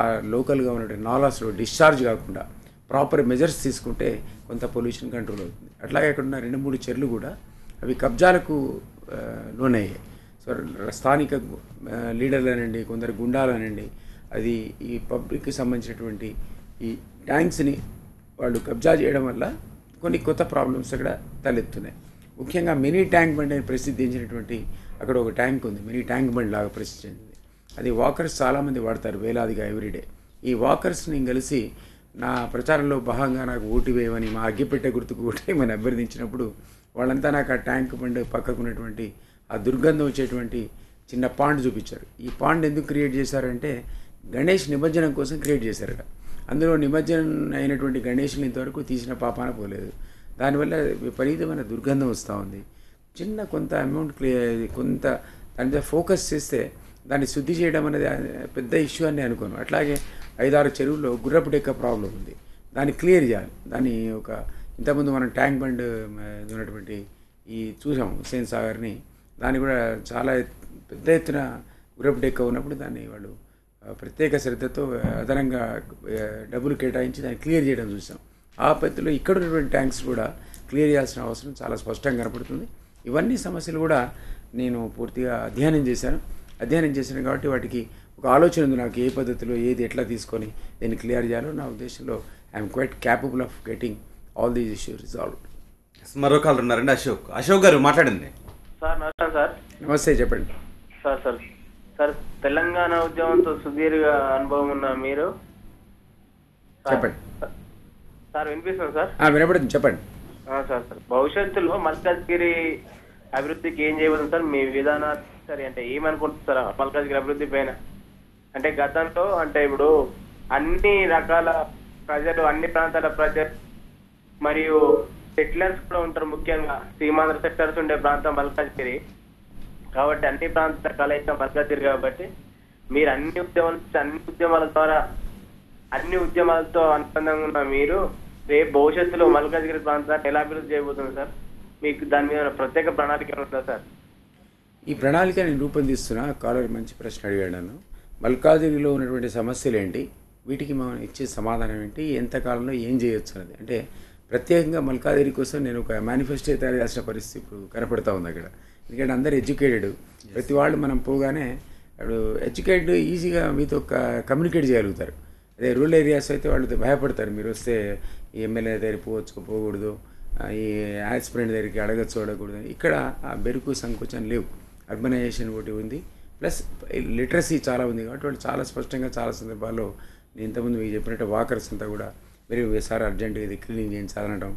ఆ లోకల్గా ఉన్నటువంటి నాలాస్లో డిశ్చార్జ్ కాకుండా ప్రాపర్ మెజర్స్ తీసుకుంటే కొంత పొల్యూషన్ కంట్రోల్ అవుతుంది. అట్లాగే అక్కడ ఉన్న 2-3 చెర్లు కూడా అవి కబ్జాలకు లోనయ్యాయి. సో స్థానిక లీడర్లనండి, కొందరు గుండాలనండి, అది ఈ పబ్లిక్కి సంబంధించినటువంటి ఈ ట్యాంక్స్ని వాళ్ళు కబ్జా చేయడం వల్ల కొన్ని కొత్త ప్రాబ్లమ్స్ అక్కడ తలెత్తున్నాయి. ముఖ్యంగా మినీ ట్యాంక్ బండ్ అని ప్రసిద్ధించినటువంటి అక్కడ ఒక ట్యాంక్ ఉంది, మినీ ట్యాంక్ బండ్ లాగా ప్రసిద్ధి చెందింది. అది వాకర్స్ చాలామంది వాడతారు వేలాదిగా ఎవ్రీడే. ఈ వాకర్స్ని కలిసి నా ప్రచారంలో భాగంగా నాకు ఓటు వేయమని, మా అగ్గిపెట్టె గుర్తుకు ఓటు వేయమని అభ్యర్థించినప్పుడు వాళ్ళంతా నాకు ఆ ట్యాంక్ బండ్ పక్కకు ఉన్నటువంటి ఆ దుర్గంధం వచ్చేటువంటి చిన్న పాండ్ చూపించారు. ఈ పాండ్ ఎందుకు క్రియేట్ చేశారంటే గణేష్ నిమజ్జనం కోసం క్రియేట్ చేశారట. అందులో నిమజ్జనం అయినటువంటి గణేష్ని ఇంతవరకు తీసిన పాపాన పోలేదు. దానివల్ల విపరీతమైన దుర్గంధం వస్తూ ఉంది. చిన్న కొంత అమౌంట్ కొంత దాని మీద ఫోకస్ చేస్తే దాన్ని శుద్ధి చేయడం అనేది పెద్ద ఇష్యూ అని అనుకోను. అట్లాగే 5-6 చెరువుల్లో గుర్రపు డెక్క ప్రాబ్లం ఉంది, దాన్ని క్లియర్ చేయాలి. దాన్ని ఒక ఇంతకుముందు మనం ట్యాంక్ బండ్ ఉన్నటువంటి ఈ చూసాం హుస్సేన్ సాగర్ని, దాన్ని కూడా చాలా పెద్ద ఎత్తున గుర్రపు డెక్క ఉన్నప్పుడు దాన్ని వాళ్ళు ప్రత్యేక శ్రద్ధతో అదనంగా డబ్బులు కేటాయించి దాన్ని క్లియర్ చేయడం చూసాం. ఆ పద్ధతిలో ఇక్కడ ఉన్నటువంటి ట్యాంక్స్ కూడా క్లియర్ చేయాల్సిన అవసరం చాలా స్పష్టంగా కనపడుతుంది. ఇవన్నీ సమస్యలు కూడా నేను పూర్తిగా అధ్యయనం చేశాను కాబట్టి వాటికి ఒక ఆలోచన ఉంది నాకు, ఏ పద్ధతిలో ఏది ఎట్లా తీసుకొని దీన్ని క్లియర్ చేయాలో. నా ఉద్దేశంలో I'm quite capable of getting all these issues resolved. మరో కాల్ ఉన్నారండి, అశోక్ గారు మాట్లాడండి. సార్ నమస్కారం సార్. నమస్తే, చెప్పండి సార్ తెలంగాణ ఉద్యమంతో సుదీర్ఘ అనుభవం ఉన్న మీరు చెప్పండి సార్. వినిపిస్తుంది సార్? వినపడుతుంది, చెప్పండి. సార్ భవిష్యత్తులో మల్కాజ్గిరి అభివృద్ధికి ఏం చేయబోతుంది సార్? మీ విధానాలు సరే అంటే ఏమనుకుంటున్నారు సార్ మల్కాజ్గిరి అభివృద్ధి పైన? అంటే గతంలో అంటే ఇప్పుడు అన్ని రకాల ప్రజలు, అన్ని ప్రాంతాల ప్రజలు మరియు సెటిలర్స్ కూడా ఉంటారు, ముఖ్యంగా సీమాంధ్ర సెక్టర్స్ ఉండే ప్రాంతం మల్కాజ్గిరి కాబట్టి అన్ని ప్రాంతాల కలయిక మల్కాజ్గిరి కాబట్టి మీరు అన్ని ఉద్యమాల ద్వారా అన్ని ఉద్యమాలతో అనుబంధంగా ఉన్న మీరు రేపు భవిష్యత్తులో మల్కాజ్గిరి ప్రాంతాన్ని ఎలా అభివృద్ధి చేయబోతుంది సార్? మీకు దాని మీద ప్రత్యేక ప్రణాళిక ఉంటుందా సార్? ఈ ప్రణాళిక నేను రూపొందిస్తున్నా. కాలర్ మంచి ప్రశ్న అడిగాడు నన్ను. మల్కాజ్గిరిలో ఉన్నటువంటి సమస్యలు ఏంటి, వీటికి మనం ఇచ్చే సమాధానం ఏంటి, ఎంతకాలంలో ఏం చేయొచ్చు అనేది. అంటే ప్రత్యేకంగా మల్కాజ్గిరి కోసం నేను ఒక మేనిఫెస్టో తయారు చేసిన పరిస్థితి ఇప్పుడు కనపడతా ఉంది అక్కడ. ఎందుకంటే అందరు ఎడ్యుకేటెడ్, ప్రతి వాళ్ళు మనం పోగానే ఇప్పుడు ఎడ్యుకేటెడ్ ఈజీగా మీతో కమ్యూనికేట్ చేయగలుగుతారు. అదే రూరల్ ఏరియాస్ అయితే వాళ్ళు భయపడతారు, మీరు వస్తే ఈ ఎమ్మెల్యే దగ్గర పోకూడదు, ఈ యాస్పిరెంట్ దగ్గరికి అడగకూడదు. ఇక్కడ ఆ బెరుకు సంకోచం లేవు. అర్బనైజేషన్ ఒకటి ఉంది, ప్లస్ లిటరసీ చాలా ఉంది కాబట్టి వాళ్ళు చాలా స్పష్టంగా చాలా సందర్భాల్లో నేను ఇంతకుముందు మీకు చెప్పినట్టు వాకర్స్ అంతా కూడా మీరు సార్ అర్జెంటుగా ఇది క్లీనింగ్ చేయించాలనడం.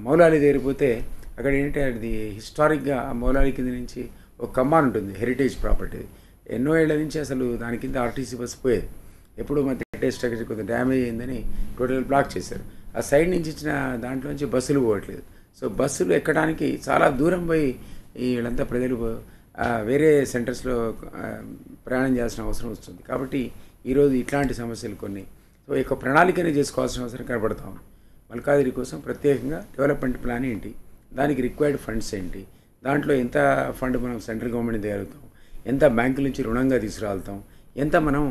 మౌలాలి దగ్గర పోతే అక్కడ ఏంటంటే అది హిస్టారిక్గా ఆ మౌలాలి కింద నుంచి ఒక కమ్మాన్ ఉంటుంది, హెరిటేజ్ ప్రాపర్టీ. ఎన్నో ఏళ్ల నుంచి అసలు దాని కింద ఆర్టీసీ బస్సు పోయేది. ఎప్పుడు మధ్య స్ట్రక్చర్ కొంచెం డ్యామేజ్ అయిందని టోటల్ బ్లాక్ చేశారు. ఆ సైడ్ నుంచి ఇచ్చిన దాంట్లోంచి బస్సులు పోవట్లేదు. సో బస్సులు ఎక్కడానికి చాలా దూరం పోయి వీళ్ళంతా ప్రజలు వేరే సెంటర్స్లో ప్రయాణం చేయాల్సిన అవసరం వస్తుంది. కాబట్టి ఈరోజు ఇట్లాంటి సమస్యలు కొన్ని సో ఇక ప్రణాళికనే చేసుకోవాల్సిన అవసరం కనబడతా ఉంది. మల్కాజ్గిరి కోసం ప్రత్యేకంగా డెవలప్మెంట్ ప్లాన్ ఏంటి, దానికి రిక్వైర్డ్ ఫండ్స్ ఏంటి, దాంట్లో ఎంత ఫండ్ మనం సెంట్రల్ గవర్నమెంట్ తేగలుగుతాం, ఎంత బ్యాంకుల నుంచి రుణంగా తీసుకురాలుతాం, ఎంత మనం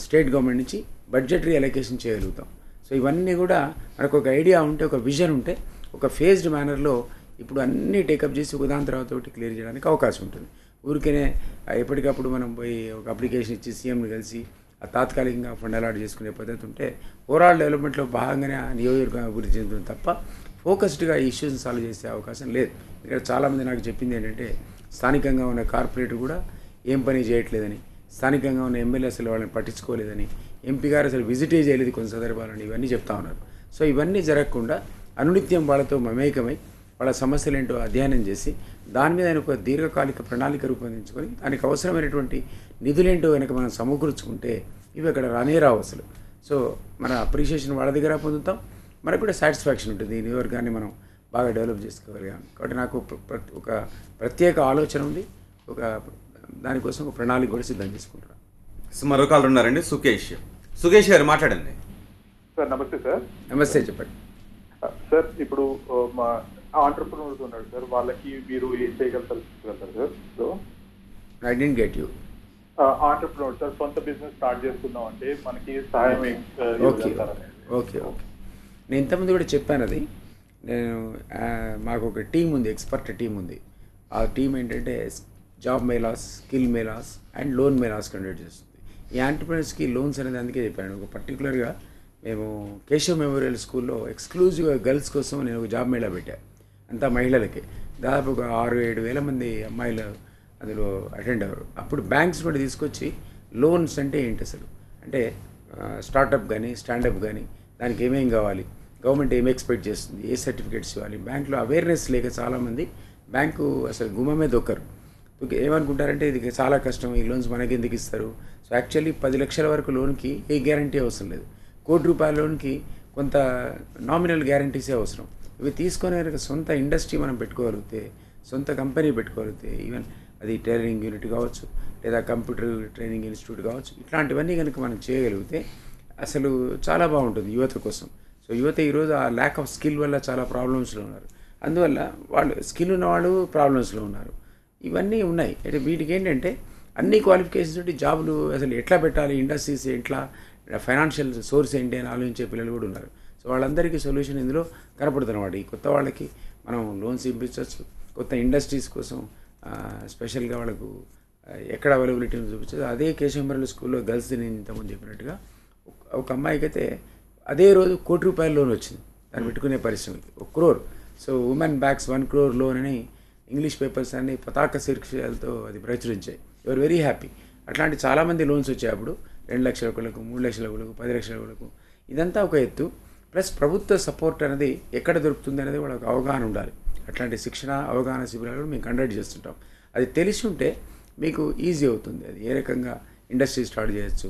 స్టేట్ గవర్నమెంట్ నుంచి బడ్జెటరీ అలొకేషన్ చేయగలుగుతాం. సో ఇవన్నీ కూడా మనకు ఒక ఐడియా ఉంటే, ఒక విజన్ ఉంటే, ఒక ఫేజ్డ్ మేనర్లో ఇప్పుడు అన్నీ టేకప్ చేసి ఒకదాని తర్వాత ఒకటి క్లియర్ చేయడానికి అవకాశం ఉంటుంది. ఊరికేనే ఎప్పటికప్పుడు మనం పోయి ఒక అప్లికేషన్ ఇచ్చి సీఎంని కలిసి ఆ తాత్కాలికంగా ఫండ్ అలాట్ చేసుకునే పద్ధతి ఉంటే ఓవరాల్ డెవలప్మెంట్లో భాగంగానే ఆ నియోజకవర్గం అభివృద్ధి చెందుతుంది తప్ప ఫోకస్డ్గా ఈ ఇష్యూస్ని సాల్వ్ చేసే అవకాశం లేదు. ఇక్కడ చాలామంది నాకు చెప్పింది ఏంటంటే స్థానికంగా ఉన్న కార్పొరేటర్ కూడా ఏం పని చేయట్లేదని, స్థానికంగా ఉన్న ఎమ్మెల్యే అసలు వాళ్ళని పట్టించుకోలేదని, ఎంపీ గారు అసలు విజిటే చేయలేదు కొన్ని సందర్భాలని, ఇవన్నీ చెప్తా ఉన్నారు. సో ఇవన్నీ జరగకుండా అనునిత్యం వాళ్ళతో మమేకమై వాళ్ళ సమస్యలు ఏంటో అధ్యయనం చేసి దాని మీద ఒక దీర్ఘకాలిక ప్రణాళిక రూపొందించుకొని దానికి అవసరమైనటువంటి నిధులేంటో కనుక మనం సమకూర్చుకుంటే ఇవి అక్కడ రానే రావు అసలు. సో మన అప్రిషియేషన్ వాళ్ళ దగ్గర పొందుతాం, మనకు కూడా సాటిస్ఫాక్షన్ ఉంటుంది, ఈ నియోజకవర్గాన్ని మనం బాగా డెవలప్ చేసుకోగలిగాం. కాబట్టి నాకు ఒక ప్రత్యేక ఆలోచన ఉంది, ఒక దానికోసం ఒక ప్రణాళిక కూడా సిద్ధం చేసుకుంటున్నాను. మరో కాల్ ఉన్నారండి, సుకేష్ గారు మాట్లాడండి. సార్ నమస్తే సార్. నమస్తే, చెప్పండి సార్. ఇప్పుడు మా ఆంటర్ప్రినర్స్ ఉన్నాడు సార్, వాళ్ళకి మీరు ఏం చేయగలుగుతారు sir? So I didn't get you. Entrepreneur sir, సొంత బిజినెస్ స్టార్ట్ చేసుకుందాం అంటే మనకి సహాయం ఓకే ఓకే ఓకే. నేను ఇంతకుముందు కూడా చెప్పాను అది. నేను మాకు ఒక టీం ఉంది, ఎక్స్పర్ట్ టీం ఉంది. ఆ టీం ఏంటంటే job melas, skill melas and loan melas conduct చేస్తుంది. ఈ ఆంటర్ప్రినర్స్కి లోన్స్ అనేది అందుకే చెప్పాను. ఒక పర్టికులర్గా మేము కేశవ్ మెమోరియల్ స్కూల్లో ఎక్స్క్లూజివ్గా గర్ల్స్ కోసం నేను ఒక జాబ్ మేళా పెట్టాను, అంతా మహిళలకి. దాదాపు ఒక 6-7 వేల మంది అమ్మాయిలు అందులో అటెండ్ అవ్వరు. అప్పుడు బ్యాంక్స్ కూడా తీసుకొచ్చి లోన్స్ అంటే ఏంటి అసలు, అంటే స్టార్టప్ కానీ స్టాండప్ కానీ దానికి ఏమేం కావాలి, గవర్నమెంట్ ఏం ఎక్స్పెక్ట్ చేస్తుంది, ఏ సర్టిఫికేట్స్ ఇవ్వాలి, బ్యాంకులో అవేర్నెస్ లేక చాలామంది బ్యాంకు అసలు గుమ్మమే దొక్కరు. ఏమనుకుంటారంటే ఇది చాలా కష్టం, ఈ లోన్స్ మనకి ఎందుకు ఇస్తారు. సో యాక్చువల్లీ 10 లక్షల వరకు లోన్కి ఏ గ్యారంటీ అవసరం లేదు. ₹1,00,00,000 లోన్కి కొంత నామినల్ గ్యారంటీసే అవసరం. ఇవి తీసుకొని కనుక సొంత ఇండస్ట్రీ మనం పెట్టుకోగలిగితే, సొంత కంపెనీ పెట్టుకోగలిగితే, ఈవెన్ అది టైలరింగ్ యూనిట్ కావచ్చు లేదా కంప్యూటర్ ట్రైనింగ్ ఇన్స్టిట్యూట్ కావచ్చు, ఇట్లాంటివన్నీ కనుక మనం చేయగలిగితే అసలు చాలా బాగుంటుంది యువత కోసం. సో యువత ఈరోజు ఆ ల్యాక్ ఆఫ్ స్కిల్ వల్ల చాలా ప్రాబ్లమ్స్లో ఉన్నారు. అందువల్ల వాళ్ళు స్కిల్ ఉన్నవాళ్ళు ప్రాబ్లమ్స్లో ఉన్నారు. ఇవన్నీ ఉన్నాయి. అంటే వీటికి ఏంటంటే అన్ని క్వాలిఫికేషన్స్ తోటి జాబులు అసలు ఎట్లా పెట్టాలి, ఇండస్ట్రీస్ ఎట్లా, ఫైనాన్షియల్ సోర్స్ ఏంటి అని ఆలోచించే పిల్లలు కూడా ఉన్నారు. సో వాళ్ళందరికీ సొల్యూషన్ ఇందులో కనపడుతున్నమాట. ఈ కొత్త వాళ్ళకి మనం లోన్స్ ఇప్పించవచ్చు, కొత్త ఇండస్ట్రీస్ కోసం స్పెషల్గా వాళ్ళకు ఎక్కడ అవైలబిలిటీ చూపించదు. అదే కేశవ్ మెమోరియల్ స్కూల్లో గర్ల్స్ నేను ఇంతకుముందు చెప్పినట్టుగా ఒక అమ్మాయికి అయితే అదే రోజు ₹1,00,00,000 లోన్ వచ్చింది దాన్ని పెట్టుకునే పరిశ్రమకి, 1 crore. So women backs 1 crore loan అని ఇంగ్లీష్ పేపర్స్ అన్ని పతాక శీర్షికలతో అది ప్రచురించాయి. Your very happy. అట్లాంటి చాలామంది లోన్స్ వచ్చాయి అప్పుడు. 2 లక్షల ఒకళ్ళకు, 3 లక్షల ఒకళ్ళకు, 10 లక్షల ఒకళ్ళకు. ఇదంతా ఒక ఎత్తు. ప్లస్ ప్రభుత్వ సపోర్ట్ అనేది ఎక్కడ దొరుకుతుంది అనేది వాళ్ళకి అవగాహన ఉండాలి. అట్లాంటి శిక్షణ అవగాహన శిబిరాలు కూడా మేము కండక్ట్ చేస్తుంటాం. అది తెలిసి ఉంటే మీకు ఈజీ అవుతుంది. అది ఏ రకంగా ఇండస్ట్రీ స్టార్ట్ చేయొచ్చు,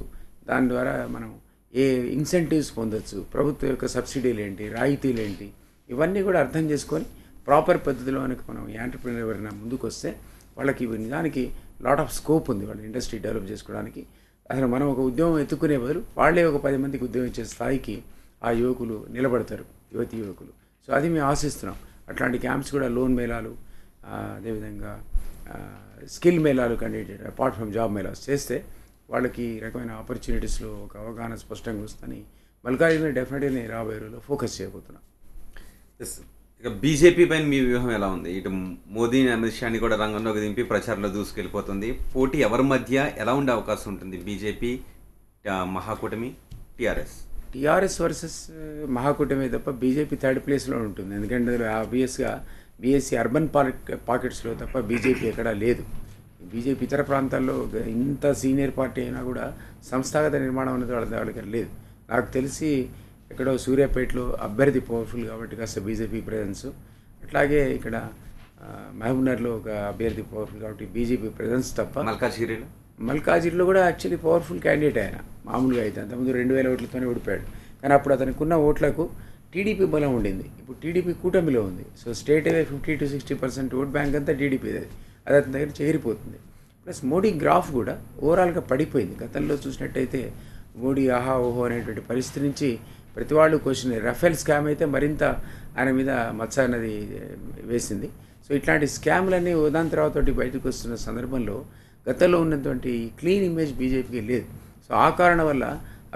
దాని ద్వారా మనం ఏ ఇన్సెంటివ్స్ పొందొచ్చు, ప్రభుత్వం యొక్క సబ్సిడీలు ఏంటి, రాయితీలు ఏంటి, ఇవన్నీ కూడా అర్థం చేసుకొని ప్రాపర్ పద్ధతిలో కనుక మనం యాంటర్ప్రినర్ ఎవరైనా ముందుకు వస్తే వాళ్ళకి నిజానికి లాట్ ఆఫ్ స్కోప్ ఉంది వాళ్ళ ఇండస్ట్రీ డెవలప్ చేసుకోవడానికి. అసలు మనం ఒక ఉద్యోగం ఎత్తుకునే బదులు వాళ్ళే ఒక 10 మందికి ఉద్యోగం ఇచ్చే స్థాయికి ఆ యువకులు నిలబడతారు, యువకులు. సో అది మేము ఆశిస్తున్నాం. అట్లాంటి క్యాంప్స్ కూడా లోన్ మేళాలు, అదేవిధంగా స్కిల్ మేళాలు కండక్ట్ చేయడం, అపార్ట్ ఫ్రమ్ జాబ్ మేళాస్ చేస్తే వాళ్ళకి ఈ రకమైన ఆపర్చునిటీస్లో ఒక అవగాహన స్పష్టంగా వస్తుందని మల్కాజ్గిరి డెఫినెట్గా నేను రాబోయే రోజుల్లో ఫోకస్ చేయబోతున్నాను. ఇక బీజేపీ పైన మీ వ్యూహం ఎలా ఉంది? ఇటు మోదీ అమిత్ షాని కూడా రంగంలోకి దింపి ప్రచారంలో దూసుకెళ్ళిపోతుంది. పోటీ ఎవరి మధ్య ఎలా ఉండే అవకాశం ఉంటుంది? బీజేపీ, మహాకూటమి, టీఆర్ఎస్ వర్సెస్ మహాకూటమి తప్ప బీజేపీ 3rd ప్లేస్లో ఉంటుంది. ఎందుకంటే ఆబ్వియస్గా బీఎస్సీ అర్బన్ పాకెట్స్లో తప్ప బీజేపీ ఎక్కడా లేదు. బీజేపీ ఇతర ప్రాంతాల్లో ఇంత సీనియర్ పార్టీ అయినా కూడా సంస్థాగత నిర్మాణం అనేది వాళ్ళకి లేదు. నాకు తెలిసి ఎక్కడో సూర్యాపేటలో అభ్యర్థి పవర్ఫుల్ కాబట్టి కాస్త బీజేపీ ప్రెజెన్స్, అట్లాగే ఇక్కడ మహబూబ్నగర్లో ఒక అభ్యర్థి పవర్ఫుల్ కాబట్టి బీజేపీ ప్రెజెన్స్ తప్ప మల్కాజిగిరిలో కూడా యాక్చువల్లీ పవర్ఫుల్ క్యాండిడేట్ ఆయన. మామూలుగా అయితే అంతకుముందు 2,000 ఓట్లతోనే ఓడిపోయాడు. కానీ అప్పుడు అతనికి ఉన్న ఓట్లకు టీడీపీ బలం ఉండింది. ఇప్పుడు టీడీపీ కూటమిలో ఉంది. So state away 50 to 60% vote bank అంతా టీడీపీ, అది అతని దగ్గర చేరిపోతుంది. ప్లస్ మోడీ గ్రాఫ్ కూడా ఓవరాల్గా పడిపోయింది. గతంలో చూసినట్టయితే మోడీ ఆహా ఓహో అనేటువంటి పరిస్థితి నుంచి ప్రతి వాళ్ళు క్వశ్చన్, రఫేల్ స్కామ్ అయితే మరింత ఆయన మీద మచ్చ అన్నది వేసింది. సో ఇట్లాంటి స్కామ్లన్నీ ఉదాహరణ తర్వాత బయటకు వస్తున్న సందర్భంలో గతంలో ఉన్నటువంటి క్లీన్ ఇమేజ్ బీజేపీకి లేదు. సో ఆ కారణం వల్ల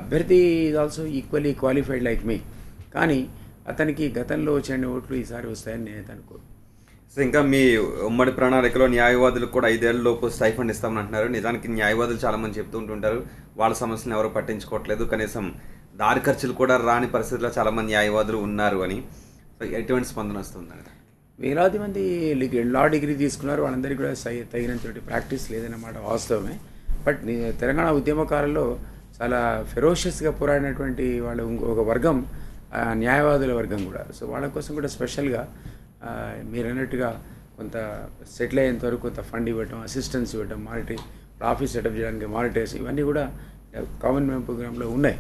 అభ్యర్థి is also equally qualified like me, కానీ అతనికి గతంలో వచ్చిన ఓట్లు ఈసారి వస్తాయని నేను అనుకోను. సో ఇంకా మీ ఉమ్మడి ప్రణాళికలో న్యాయవాదులకు కూడా 5 ఏళ్లలోపు స్టైఫండ్ ఇస్తామని అంటున్నారు. నిజానికి న్యాయవాదులు చాలామంది చెప్తూ ఉంటుంటారు వాళ్ళ సమస్యలను ఎవరు పట్టించుకోవట్లేదు, కనీసం దారి ఖర్చులు కూడా రాని పరిస్థితుల్లో చాలామంది న్యాయవాదులు ఉన్నారు అని. సో ఎటువంటి స్పందన వస్తుంది? వేలాది మంది లా డిగ్రీ తీసుకున్నారు, వాళ్ళందరికీ కూడా తగినంత ప్రాక్టీస్ లేదన్నమాట వాస్తవమే. బట్ తెలంగాణ ఉద్యమకాలంలో చాలా ఫెరోషియస్గా పోరాడినటువంటి వాళ్ళు ఒక వర్గం న్యాయవాదుల వర్గం కూడా. సో వాళ్ళ కోసం కూడా స్పెషల్గా మీరు అన్నట్టుగా కొంత సెటిల్ అయ్యేంత వరకు కొంత ఫండ్ ఇవ్వటం, అసిస్టెన్స్ ఇవ్వటం, మానిటరీ ఆఫీస్ సెటప్ చేయడానికి మానిటరీస్ ఇవన్నీ కూడా కామన్ మ్యాన్ ప్రోగ్రాంలో ఉన్నాయి.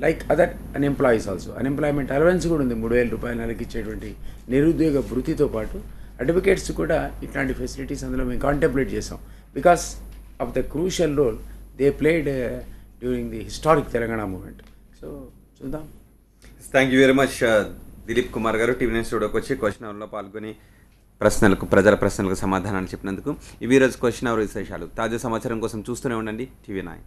Like other unemployees also unemployment allowance కూడా ఉంది. ₹3,000 నెలకి ఇచ్చేటువంటి నిరుద్యోగ భృతితో పాటు అడ్వకేట్స్ కూడా ఇట్లాంటి ఫెసిలిటీస్ అందులో మేము కాంటెంప్లేట్ చేసాం. Because of the crucial role they played during the historic Telangana movement. So చూద్దాం. Thank you very much Dilip Kumar garu TV nine స్టూడియోకి వచ్చి క్వశ్చన్ అవర్లో పాల్గొని ప్రజల ప్రశ్నలకు సమాధానాలు చెప్పినందుకు. ఇవి ఈరోజు క్వశ్చన్ అవర్ విశేషాలు. తాజా సమాచారం కోసం చూస్తూనే ఉండండి టీవీ9.